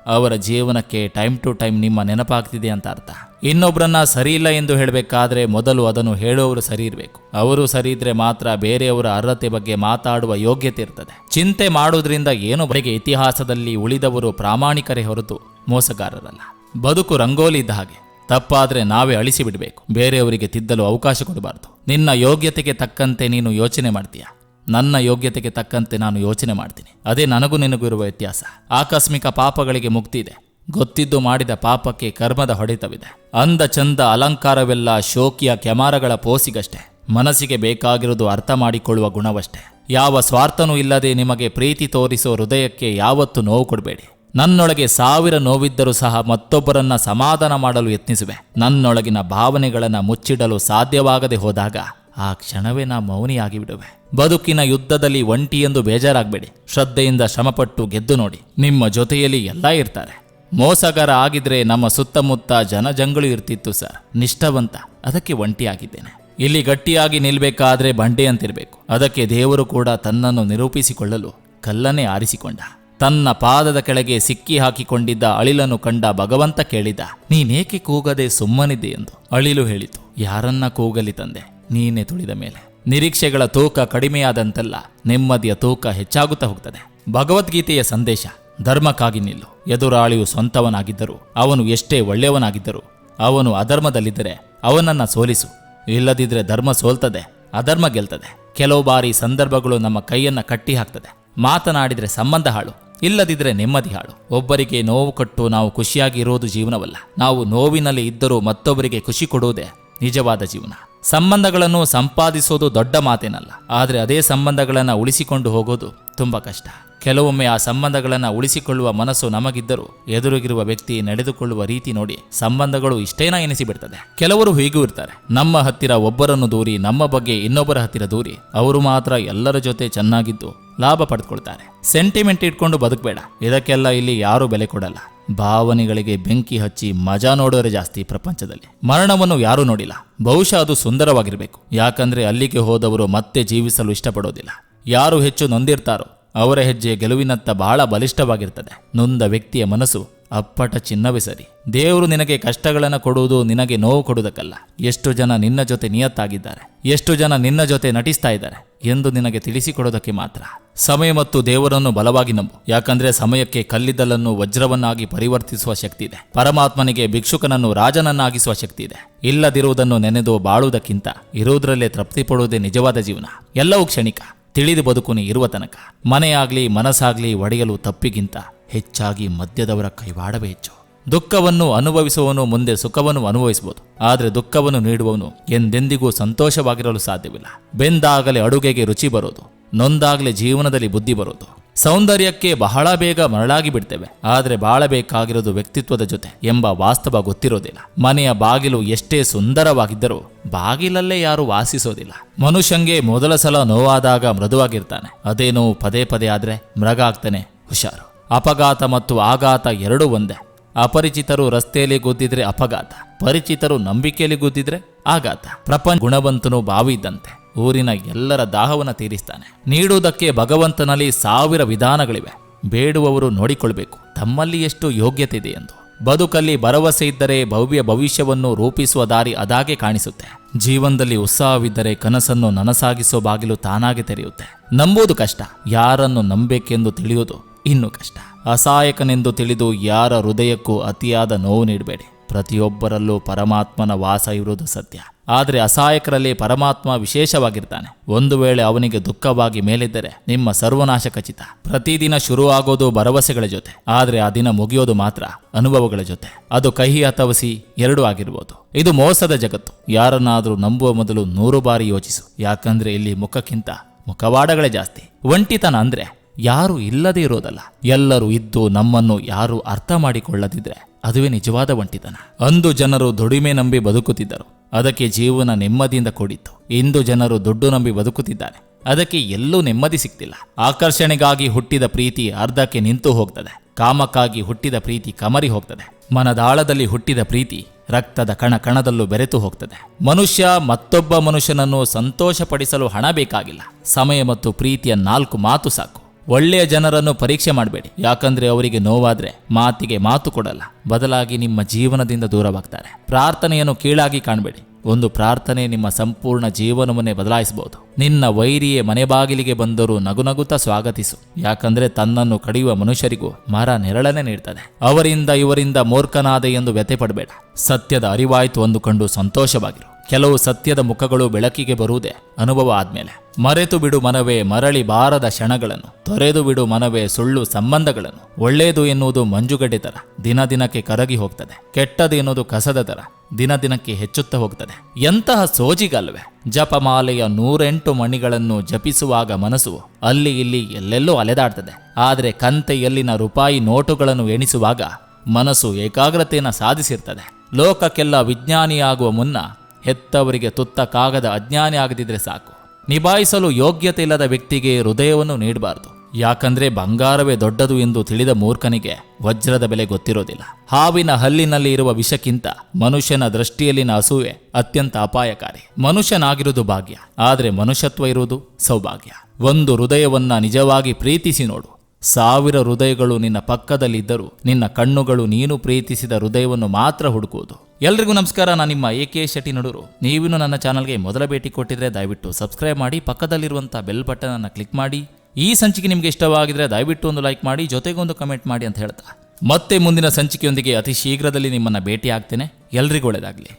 ಅವರ ಜೀವನಕ್ಕೆ ಟೈಮ್ ಟು ಟೈಮ್ ನಿಮ್ಮ ನೆನಪಾಗ್ತಿದೆ ಅಂತ ಅರ್ಥ. ಇನ್ನೊಬ್ಬರನ್ನ ಸರಿ ಇಲ್ಲ ಎಂದು ಹೇಳಬೇಕಾದ್ರೆ ಮೊದಲು ಅದನ್ನು ಹೇಳುವವರು ಸರಿ ಇರಬೇಕು. ಅವರು ಸರಿ ಇದ್ರೆ ಮಾತ್ರ ಬೇರೆಯವರ ಅರ್ಹತೆ ಬಗ್ಗೆ ಮಾತಾಡುವ ಯೋಗ್ಯತೆ ಇರ್ತದೆ. ಚಿಂತೆ ಮಾಡೋದ್ರಿಂದ ಏನು ಬಗೆಗೆ ಇತಿಹಾಸದಲ್ಲಿ ಉಳಿದವರು ಪ್ರಾಮಾಣಿಕರೇ ಹೊರತು ಮೋಸಗಾರರಲ್ಲ. ಬದುಕು ರಂಗೋಲಿ ಇದ್ದ ಹಾಗೆ. ತಪ್ಪಾದ್ರೆ ನಾವೇ ಅಳಿಸಿ ಬಿಡಬೇಕು, ಬೇರೆಯವರಿಗೆ ತಿದ್ದಲು ಅವಕಾಶ ಕೊಡಬಾರ್ದು. ನಿನ್ನ ಯೋಗ್ಯತೆಗೆ ತಕ್ಕಂತೆ ನೀನು ಯೋಚನೆ ಮಾಡ್ತೀಯ, ನನ್ನ ಯೋಗ್ಯತೆಗೆ ತಕ್ಕಂತೆ ನಾನು ಯೋಚನೆ ಮಾಡ್ತೀನಿ. ಅದೇ ನನಗೂ ನಿನಗೂ ಇರುವ ವ್ಯತ್ಯಾಸ. ಆಕಸ್ಮಿಕ ಪಾಪಗಳಿಗೆ ಮುಕ್ತಿ ಇದೆ, ಗೊತ್ತಿದ್ದು ಮಾಡಿದ ಪಾಪಕ್ಕೆ ಕರ್ಮದ ಹೊಡೆತವಿದೆ. ಅಂದ ಚಂದ ಅಲಂಕಾರವೆಲ್ಲ ಶೋಕಿಯ ಕೆಮಾರಗಳ ಪೋಸಿಗಷ್ಟೇ. ಮನಸ್ಸಿಗೆ ಬೇಕಾಗಿರುವುದು ಅರ್ಥ ಮಾಡಿಕೊಳ್ಳುವ ಗುಣವಷ್ಟೇ. ಯಾವ ಸ್ವಾರ್ಥನೂ ಇಲ್ಲದೆ ನಿಮಗೆ ಪ್ರೀತಿ ತೋರಿಸೋ ಹೃದಯಕ್ಕೆ ಯಾವತ್ತೂ ನೋವು ಕೊಡಬೇಡಿ. ನನ್ನೊಳಗೆ 1000 ನೋವಿದ್ದರೂ ಸಹ ಮತ್ತೊಬ್ಬರನ್ನ ಸಮಾಧಾನ ಮಾಡಲು ಯತ್ನಿಸುವೆ. ನನ್ನೊಳಗಿನ ಭಾವನೆಗಳನ್ನು ಮುಚ್ಚಿಡಲು ಸಾಧ್ಯವಾಗದೆ ಹೋದಾಗ ಆ ಕ್ಷಣವೇ ನಾ ಮೌನಿಯಾಗಿ ಬಿಡುವೆ. ಬದುಕಿನ ಯುದ್ಧದಲ್ಲಿ ಒಂಟಿ ಎಂದು ಬೇಜಾರಾಗಬೇಡಿ. ಶ್ರದ್ಧೆಯಿಂದ ಶ್ರಮಪಟ್ಟು ಗೆದ್ದು ನೋಡಿ, ನಿಮ್ಮ ಜೊತೆಯಲ್ಲಿ ಎಲ್ಲ ಇರ್ತಾರೆ. ಮೋಸಗಾರ ಆಗಿದ್ರೆ ನಮ್ಮ ಸುತ್ತಮುತ್ತ ಜನಜಂಗುಳಿ ಇರ್ತಿತ್ತು ಸರ್. ನಿಷ್ಠಾವಂತ, ಅದಕ್ಕೆ ಒಂಟಿಯಾಗಿದ್ದೇನೆ. ಇಲ್ಲಿ ಗಟ್ಟಿಯಾಗಿ ನಿಲ್ಬೇಕಾದ್ರೆ ಬಂಡೆಯಂತಿರಬೇಕು. ಅದಕ್ಕೆ ದೇವರು ಕೂಡ ತನ್ನನ್ನು ನಿರೂಪಿಸಿಕೊಳ್ಳಲು ಕಲ್ಲನ್ನೇ ಆರಿಸಿಕೊಂಡ. ತನ್ನ ಪಾದದ ಕೆಳಗೆ ಸಿಕ್ಕಿ ಹಾಕಿಕೊಂಡಿದ್ದ ಅಳಿಲನ್ನು ಕಂಡ ಭಗವಂತ ಕೇಳಿದ, ನೀನೇಕೆ ಕೂಗದೆ ಸುಮ್ಮನಿದ್ದೆ ಎಂದು. ಅಳಿಲು ಹೇಳಿತು, ಯಾರನ್ನ ಕೂಗಲಿ ತಂದೆ, ನೀನೇ ತುಳಿದ ಮೇಲೆ. ನಿರೀಕ್ಷೆಗಳ ತೂಕ ಕಡಿಮೆಯಾದಂತೆಲ್ಲ ನೆಮ್ಮದಿಯ ತೂಕ ಹೆಚ್ಚಾಗುತ್ತಾ ಹೋಗ್ತದೆ. ಭಗವದ್ಗೀತೆಯ ಸಂದೇಶ, ಧರ್ಮಕ್ಕಾಗಿ ನಿಲ್ಲು. ಎದುರಾಳಿಯು ಸ್ವಂತವನಾಗಿದ್ದರೂ, ಅವನು ಎಷ್ಟೇ ಒಳ್ಳೆಯವನಾಗಿದ್ದರೂ, ಅವನು ಅಧರ್ಮದಲ್ಲಿದ್ದರೆ ಅವನನ್ನ ಸೋಲಿಸು. ಇಲ್ಲದಿದ್ರೆ ಧರ್ಮ ಸೋಲ್ತದೆ, ಅಧರ್ಮ ಗೆಲ್ತದೆ. ಕೆಲವು ಬಾರಿ ಸಂದರ್ಭಗಳು ನಮ್ಮ ಕೈಯನ್ನ ಕಟ್ಟಿ ಹಾಕ್ತದೆ. ಮಾತನಾಡಿದ್ರೆ ಸಂಬಂಧ ಹಾಳು, ಇಲ್ಲದಿದ್ರೆ ನೆಮ್ಮದಿ ಹಾಳು. ಒಬ್ಬರಿಗೆ ನೋವು ಕೊಟ್ಟು ನಾವು ಖುಷಿಯಾಗಿ ಇರೋದು ಜೀವನವಲ್ಲ. ನಾವು ನೋವಿನಲ್ಲಿ ಇದ್ದರೂ ಮತ್ತೊಬ್ಬರಿಗೆ ಖುಷಿ ಕೊಡುವುದೇ ನಿಜವಾದ ಜೀವನ. ಸಂಬಂಧಗಳನ್ನು ಸಂಪಾದಿಸೋದು ದೊಡ್ಡ ಮಾತೇನಲ್ಲ, ಆದರೆ ಅದೇ ಸಂಬಂಧಗಳನ್ನು ಉಳಿಸಿಕೊಂಡು ಹೋಗೋದು ತುಂಬ ಕಷ್ಟ. ಕೆಲವೊಮ್ಮೆ ಆ ಸಂಬಂಧಗಳನ್ನು ಉಳಿಸಿಕೊಳ್ಳುವ ಮನಸ್ಸು ನಮಗಿದ್ದರೂ ಎದುರಿಗಿರುವ ವ್ಯಕ್ತಿ ನಡೆದುಕೊಳ್ಳುವ ರೀತಿ ನೋಡಿ ಸಂಬಂಧಗಳು ಇಷ್ಟೇನಾ ಎನಿಸಿಬಿಡ್ತದೆ. ಕೆಲವರು ಹೀಗೂ ಇರ್ತಾರೆ, ನಮ್ಮ ಹತ್ತಿರ ಒಬ್ಬರನ್ನು ದೂರಿ ನಮ್ಮ ಬಗ್ಗೆ ಇನ್ನೊಬ್ಬರ ಹತ್ತಿರ ದೂರಿ ಅವರು ಮಾತ್ರ ಎಲ್ಲರ ಜೊತೆ ಚೆನ್ನಾಗಿದ್ದು ಲಾಭ ಪಡೆದುಕೊಳ್ತಾರೆ. ಸೆಂಟಿಮೆಂಟ್ ಇಟ್ಕೊಂಡು ಬದುಕಬೇಡ. ಇದಕ್ಕೆಲ್ಲ ಇಲ್ಲಿ ಯಾರೂ ಬೆಲೆ ಕೊಡಲ್ಲ. ಭಾವನೆಗಳಿಗೆ ಬೆಂಕಿ ಹಚ್ಚಿ ಮಜಾ ನೋಡೋರೆ ಜಾಸ್ತಿ ಪ್ರಪಂಚದಲ್ಲಿ. ಮರಣವನ್ನು ಯಾರೂ ನೋಡಿಲ್ಲ. ಬಹುಶಃ ಅದು ಸುಂದರವಾಗಿರಬೇಕು. ಯಾಕಂದ್ರೆ ಅಲ್ಲಿಗೆ ಹೋದವರು ಮತ್ತೆ ಜೀವಿಸಲು ಇಷ್ಟಪಡೋದಿಲ್ಲ. ಯಾರು ಹೆಚ್ಚು ನೊಂದಿರ್ತಾರೋ ಅವರ ಹೆಜ್ಜೆ ಗೆಲುವಿನತ್ತ ಬಹಳ ಬಲಿಷ್ಠವಾಗಿರ್ತದೆ. ನೊಂದ ವ್ಯಕ್ತಿಯ ಮನಸ್ಸು ಅಪ್ಪಟ ಚಿನ್ನವೇ ಸರಿ. ದೇವರು ನಿನಗೆ ಕಷ್ಟಗಳನ್ನು ಕೊಡುವುದು ನಿನಗೆ ನೋವು ಕೊಡುವುದಕ್ಕಲ್ಲ. ಎಷ್ಟು ಜನ ನಿನ್ನ ಜೊತೆ ನಿಯತ್ತಾಗಿದ್ದಾರೆ, ಎಷ್ಟು ಜನ ನಿನ್ನ ಜೊತೆ ನಟಿಸ್ತಾ ಇದ್ದಾರೆ ಎಂದು ನಿನಗೆ ತಿಳಿಸಿಕೊಡೋದಕ್ಕೆ ಮಾತ್ರ. ಸಮಯ ಮತ್ತು ದೇವರನ್ನು ಬಲವಾಗಿ ನಂಬು. ಯಾಕಂದ್ರೆ ಸಮಯಕ್ಕೆ ಕಲ್ಲಿದ್ದಲನ್ನು ವಜ್ರವನ್ನಾಗಿ ಪರಿವರ್ತಿಸುವ ಶಕ್ತಿ ಇದೆ. ಪರಮಾತ್ಮನಿಗೆ ಭಿಕ್ಷುಕನನ್ನು ರಾಜನನ್ನಾಗಿಸುವ ಶಕ್ತಿ ಇದೆ. ಇಲ್ಲದಿರುವುದನ್ನು ನೆನೆದು ಬಾಳುವುದಕ್ಕಿಂತ ಇರುವುದರಲ್ಲೇ ತೃಪ್ತಿ ಪಡುವುದೇ ನಿಜವಾದ ಜೀವನ. ಎಲ್ಲವೂ ಕ್ಷಣಿಕ. ತಿಳಿದು ಬದುಕುನಿ ಇರುವ ತನಕ. ಮನೆಯಾಗ್ಲಿ ಮನಸ್ಸಾಗ್ಲಿ ಒಡೆಯಲು ತಪ್ಪಿಗಿಂತ ಹೆಚ್ಚಾಗಿ ಮಧ್ಯದವರ ಕೈವಾಡವೇ ಹೆಚ್ಚು. ದುಃಖವನ್ನು ಅನುಭವಿಸುವವನು ಮುಂದೆ ಸುಖವನ್ನು ಅನುಭವಿಸಬಹುದು, ಆದರೆ ದುಃಖವನ್ನು ನೀಡುವವನು ಎಂದೆಂದಿಗೂ ಸಂತೋಷವಾಗಿರಲು ಸಾಧ್ಯವಿಲ್ಲ. ಬೆಂದಾಗಲೇ ಅಡುಗೆಗೆ ರುಚಿ ಬರೋದು, ನೊಂದಾಗಲೇ ಜೀವನದಲ್ಲಿ ಬುದ್ಧಿ ಬರೋದು. ಸೌಂದರ್ಯಕ್ಕೆ ಬಹಳ ಬೇಗ ಮರಳಾಗಿ ಬಿಡ್ತೇವೆ, ಆದರೆ ಬಾಳಬೇಕಾಗಿರೋದು ವ್ಯಕ್ತಿತ್ವದ ಜೊತೆ ಎಂಬ ವಾಸ್ತವ ಗೊತ್ತಿರೋದಿಲ್ಲ. ಮನೆಯ ಬಾಗಿಲು ಎಷ್ಟೇ ಸುಂದರವಾಗಿದ್ದರೂ ಬಾಗಿಲಲ್ಲೇ ಯಾರು ವಾಸಿಸೋದಿಲ್ಲ. ಮನುಷ್ಯಂಗೆ ಮೊದಲ ಸಲ ನೋವಾದಾಗ ಮೃದುವಾಗಿರ್ತಾನೆ. ಅದೇ ನೋವು ಪದೇ ಪದೇ ಆದ್ರೆ ಮೃಗ ಆಗ್ತಾನೆ. ಹುಷಾರು. ಅಪಘಾತ ಮತ್ತು ಆಘಾತ ಎರಡೂ ಒಂದೇ. ಅಪರಿಚಿತರು ರಸ್ತೆಯಲ್ಲಿ ಗುದ್ದಿದ್ರೆ ಅಪಘಾತ, ಪರಿಚಿತರು ನಂಬಿಕೆಯಲ್ಲಿ ಗುದ್ದಿದ್ರೆ ಆಘಾತ. ಪ್ರಪಂಚ ಗುಣವಂತನು ಬಾವಿ ಇದ್ದಂತೆ, ಊರಿನ ಎಲ್ಲರ ದಾಹವನ್ನು ತೀರಿಸ್ತಾನೆ. ನೀಡುವುದಕ್ಕೆ ಭಗವಂತನಲ್ಲಿ 1000 ವಿಧಾನಗಳಿವೆ. ಬೇಡುವವರು ನೋಡಿಕೊಳ್ಬೇಕು ತಮ್ಮಲ್ಲಿ ಎಷ್ಟು ಯೋಗ್ಯತೆ ಇದೆ ಎಂದು. ಬದುಕಲ್ಲಿ ಭರವಸೆ ಇದ್ದರೆ ಭವ್ಯ ಭವಿಷ್ಯವನ್ನು ರೂಪಿಸುವ ದಾರಿ ಅದಾಗೆ ಕಾಣಿಸುತ್ತೆ. ಜೀವನದಲ್ಲಿ ಉತ್ಸಾಹವಿದ್ದರೆ ಕನಸನ್ನು ನನಸಾಗಿಸೋ ಬಾಗಿಲು ತಾನಾಗೆ ತೆರೆಯುತ್ತೆ. ನಂಬುವುದು ಕಷ್ಟ, ಯಾರನ್ನು ನಂಬೇಕೆಂದು ತಿಳಿಯುವುದು ಇನ್ನೂ ಕಷ್ಟ. ಅಸಹಾಯಕನೆಂದು ತಿಳಿದು ಯಾರ ಹೃದಯಕ್ಕೂ ಅತಿಯಾದ ನೋವು ನೀಡಬೇಡಿ. ಪ್ರತಿಯೊಬ್ಬರಲ್ಲೂ ಪರಮಾತ್ಮನ ವಾಸ ಇರುವುದು ಸತ್ಯ, ಆದರೆ ಅಸಹಾಯಕರಲ್ಲಿ ಪರಮಾತ್ಮ ವಿಶೇಷವಾಗಿರ್ತಾನೆ. ಒಂದು ವೇಳೆ ಅವನಿಗೆ ದುಃಖವಾಗಿ ಮೇಲಿದ್ದರೆ ನಿಮ್ಮ ಸರ್ವನಾಶ ಖಚಿತ. ಪ್ರತಿದಿನ ಶುರುವಾಗೋದು ಭರವಸೆಗಳ ಜೊತೆ, ಆದರೆ ಆ ದಿನ ಮುಗಿಯೋದು ಮಾತ್ರ ಅನುಭವಗಳ ಜೊತೆ. ಅದು ಕಹಿ ಅಥವಾ ಸಿಹಿ ಎರಡೂ ಆಗಿರ್ಬೋದು. ಇದು ಮೋಸದ ಜಗತ್ತು. ಯಾರನ್ನಾದರೂ ನಂಬುವ ಮೊದಲು 100 ಬಾರಿ ಯೋಚಿಸು. ಯಾಕಂದ್ರೆ ಇಲ್ಲಿ ಮುಖಕ್ಕಿಂತ ಮುಖವಾಡಗಳೇ ಜಾಸ್ತಿ. ಒಂಟಿತನ ಅಂದ್ರೆ ಯಾರು ಇಲ್ಲದೆ ಇರೋದಲ್ಲ, ಎಲ್ಲರೂ ಇದ್ದು ನಮ್ಮನ್ನು ಯಾರು ಅರ್ಥ ಮಾಡಿಕೊಳ್ಳದಿದ್ರೆ ಅದುವೇ ನಿಜವಾದ ಒಂಟಿತನ. ಅಂದು ಜನರು ದುಡಿಮೆ ನಂಬಿ ಬದುಕುತ್ತಿದ್ದರು, ಅದಕ್ಕೆ ಜೀವನ ನೆಮ್ಮದಿಯಿಂದ ಕೂಡಿತ್ತು. ಇಂದು ಜನರು ದುಡ್ಡು ನಂಬಿ ಬದುಕುತ್ತಿದ್ದಾರೆ, ಅದಕ್ಕೆ ಎಲ್ಲೂ ನೆಮ್ಮದಿ ಸಿಗ್ತಿಲ್ಲ. ಆಕರ್ಷಣೆಗಾಗಿ ಹುಟ್ಟಿದ ಪ್ರೀತಿ ಅರ್ಧಕ್ಕೆ ನಿಂತು ಹೋಗ್ತದೆ. ಕಾಮಕ್ಕಾಗಿ ಹುಟ್ಟಿದ ಪ್ರೀತಿ ಕಮರಿ ಹೋಗ್ತದೆ. ಮನದಾಳದಲ್ಲಿ ಹುಟ್ಟಿದ ಪ್ರೀತಿ ರಕ್ತದ ಕಣ ಕಣದಲ್ಲೂ ಬೆರೆತು ಹೋಗ್ತದೆ. ಮನುಷ್ಯ ಮತ್ತೊಬ್ಬ ಮನುಷ್ಯನನ್ನು ಸಂತೋಷಪಡಿಸಲು ಹಣ ಬೇಕಾಗಿಲ್ಲ. ಸಮಯ ಮತ್ತು ಪ್ರೀತಿಯ 4 ಮಾತು ಸಾಕು. ಒಳ್ಳೆಯ ಜನರನ್ನು ಪರೀಕ್ಷೆ ಮಾಡಬೇಡಿ, ಯಾಕಂದ್ರೆ ಅವರಿಗೆ ನೋವಾದ್ರೆ ಮಾತಿಗೆ ಮಾತು ಕೊಡಲ್ಲ, ಬದಲಾಗಿ ನಿಮ್ಮ ಜೀವನದಿಂದ ದೂರವಾಗ್ತಾರೆ. ಪ್ರಾರ್ಥನೆಯನ್ನು ಕೀಳಾಗಿ ಕಾಣಬೇಡಿ, ಒಂದು ಪ್ರಾರ್ಥನೆ ನಿಮ್ಮ ಸಂಪೂರ್ಣ ಜೀವನವನ್ನೇ ಬದಲಾಯಿಸಬಹುದು. ನಿನ್ನ ವೈರಿಯೇ ಮನೆ ಬಾಗಿಲಿಗೆ ಬಂದರೂ ನಗುನಗುತ್ತಾ ಸ್ವಾಗತಿಸು. ಯಾಕಂದ್ರೆ ತನ್ನನ್ನು ಕಡಿಯುವ ಮನುಷ್ಯರಿಗೂ ಮರ ನೆರಳನೆ ನೀಡ್ತದೆ. ಅವರಿಂದ ಇವರಿಂದ ಮೂರ್ಖನಾದೆ ಎಂದು ವ್ಯಥೆ ಪಡಬೇಡ. ಸತ್ಯದ ಅರಿವಾಯ್ತು ಅಂದುಕೊಂಡು ಸಂತೋಷವಾಗಿರು. ಕೆಲವು ಸತ್ಯದ ಮುಖಗಳು ಬೆಳಕಿಗೆ ಬರುವುದೇ ಅನುಭವ ಆದ್ಮೇಲೆ. ಮರೆತು ಬಿಡು ಮನವೇ ಮರಳಿ ಬಾರದ ಕ್ಷಣಗಳನ್ನು, ತೊರೆದು ಬಿಡು ಮನವೇ ಸುಳ್ಳು ಸಂಬಂಧಗಳನ್ನು. ಒಳ್ಳೆಯದು ಎನ್ನುವುದು ಮಂಜುಗಡ್ಡೆ ತರ ದಿನ ದಿನಕ್ಕೆ ಕರಗಿ ಹೋಗ್ತದೆ. ಕೆಟ್ಟದು ಎನ್ನುವುದು ಕಸದ ತರ ದಿನ ದಿನಕ್ಕೆ ಹೆಚ್ಚುತ್ತಾ ಹೋಗ್ತದೆ. ಎಂತಹ ಸೋಜಿಗಲ್ವೇ. ಜಪಮಾಲೆಯ 108 ಮಣಿಗಳನ್ನು ಜಪಿಸುವಾಗ ಮನಸ್ಸು ಅಲ್ಲಿ ಇಲ್ಲಿ ಎಲ್ಲೆಲ್ಲೋ ಅಲೆದಾಡ್ತದೆ. ಆದರೆ ಕಂತೆಯಲ್ಲಿನ ರೂಪಾಯಿ ನೋಟುಗಳನ್ನು ಎಣಿಸುವಾಗ ಮನಸ್ಸು ಏಕಾಗ್ರತೆಯನ್ನು ಸಾಧಿಸಿರ್ತದೆ. ಲೋಕಕ್ಕೆಲ್ಲ ವಿಜ್ಞಾನಿಯಾಗುವ ಮುನ್ನ ಹೆತ್ತವರಿಗೆ ತುತ್ತ ಕಾಗದ ಅಜ್ಞಾನಿ ಆಗದಿದ್ರೆ ಸಾಕು. ನಿಭಾಯಿಸಲು ಯೋಗ್ಯತೆ ಇಲ್ಲದ ವ್ಯಕ್ತಿಗೆ ಹೃದಯವನ್ನು ನೀಡಬಾರದು. ಯಾಕಂದ್ರೆ ಬಂಗಾರವೇ ದೊಡ್ಡದು ಎಂದು ತಿಳಿದ ಮೂರ್ಖನಿಗೆ ವಜ್ರದ ಬೆಲೆ ಗೊತ್ತಿರೋದಿಲ್ಲ. ಹಾವಿನ ಹಲ್ಲಿನಲ್ಲಿ ಇರುವ ವಿಷಕ್ಕಿಂತ ಮನುಷ್ಯನ ದೃಷ್ಟಿಯಲ್ಲಿನ ಅಸೂಯೆ ಅತ್ಯಂತ ಅಪಾಯಕಾರಿ. ಮನುಷ್ಯನಾಗಿರುವುದು ಭಾಗ್ಯ, ಆದರೆ ಮನುಷ್ಯತ್ವ ಇರುವುದು ಸೌಭಾಗ್ಯ. ಒಂದು ಹೃದಯವನ್ನ ನಿಜವಾಗಿ ಪ್ರೀತಿಸಿ ನೋಡು. 1000 ಹೃದಯಗಳು ನಿನ್ನ ಪಕ್ಕದಲ್ಲಿದ್ದರೂ ನಿನ್ನ ಕಣ್ಣುಗಳು ನೀನು ಪ್ರೀತಿಸಿದ ಹೃದಯವನ್ನು ಮಾತ್ರ ಹುಡುಕುವುದು. ಎಲ್ರಿಗೂ ನಮಸ್ಕಾರ. ನಾನು ನಿಮ್ಮ AK ಶೆಟ್ಟಿ ನಡೂರು. ನೀವಿನ್ನು ನನ್ನ ಚಾನಲ್ಗೆ ಮೊದಲ ಭೇಟಿ ಕೊಟ್ಟಿದ್ರೆ ದಯವಿಟ್ಟು ಸಬ್ಸ್ಕ್ರೈಬ್ ಮಾಡಿ, ಪಕ್ಕದಲ್ಲಿರುವಂಥ ಬೆಲ್ ಬಟನ್ ಅನ್ನು ಕ್ಲಿಕ್ ಮಾಡಿ. ಈ ಸಂಚಿಕೆ ನಿಮಗೆ ಇಷ್ಟವಾಗಿದ್ರೆ ದಯವಿಟ್ಟು ಒಂದು ಲೈಕ್ ಮಾಡಿ, ಜೊತೆಗೊಂದು ಕಮೆಂಟ್ ಮಾಡಿ ಅಂತ ಹೇಳ್ತಾ ಮತ್ತೆ ಮುಂದಿನ ಸಂಚಿಕೆಯೊಂದಿಗೆ ಅತಿ ಶೀಘ್ರದಲ್ಲಿ ನಿಮ್ಮನ್ನು ಭೇಟಿ ಆಗ್ತೇನೆ. ಎಲ್ರಿಗೂ ಒಳ್ಳೆಯದಾಗಲಿ.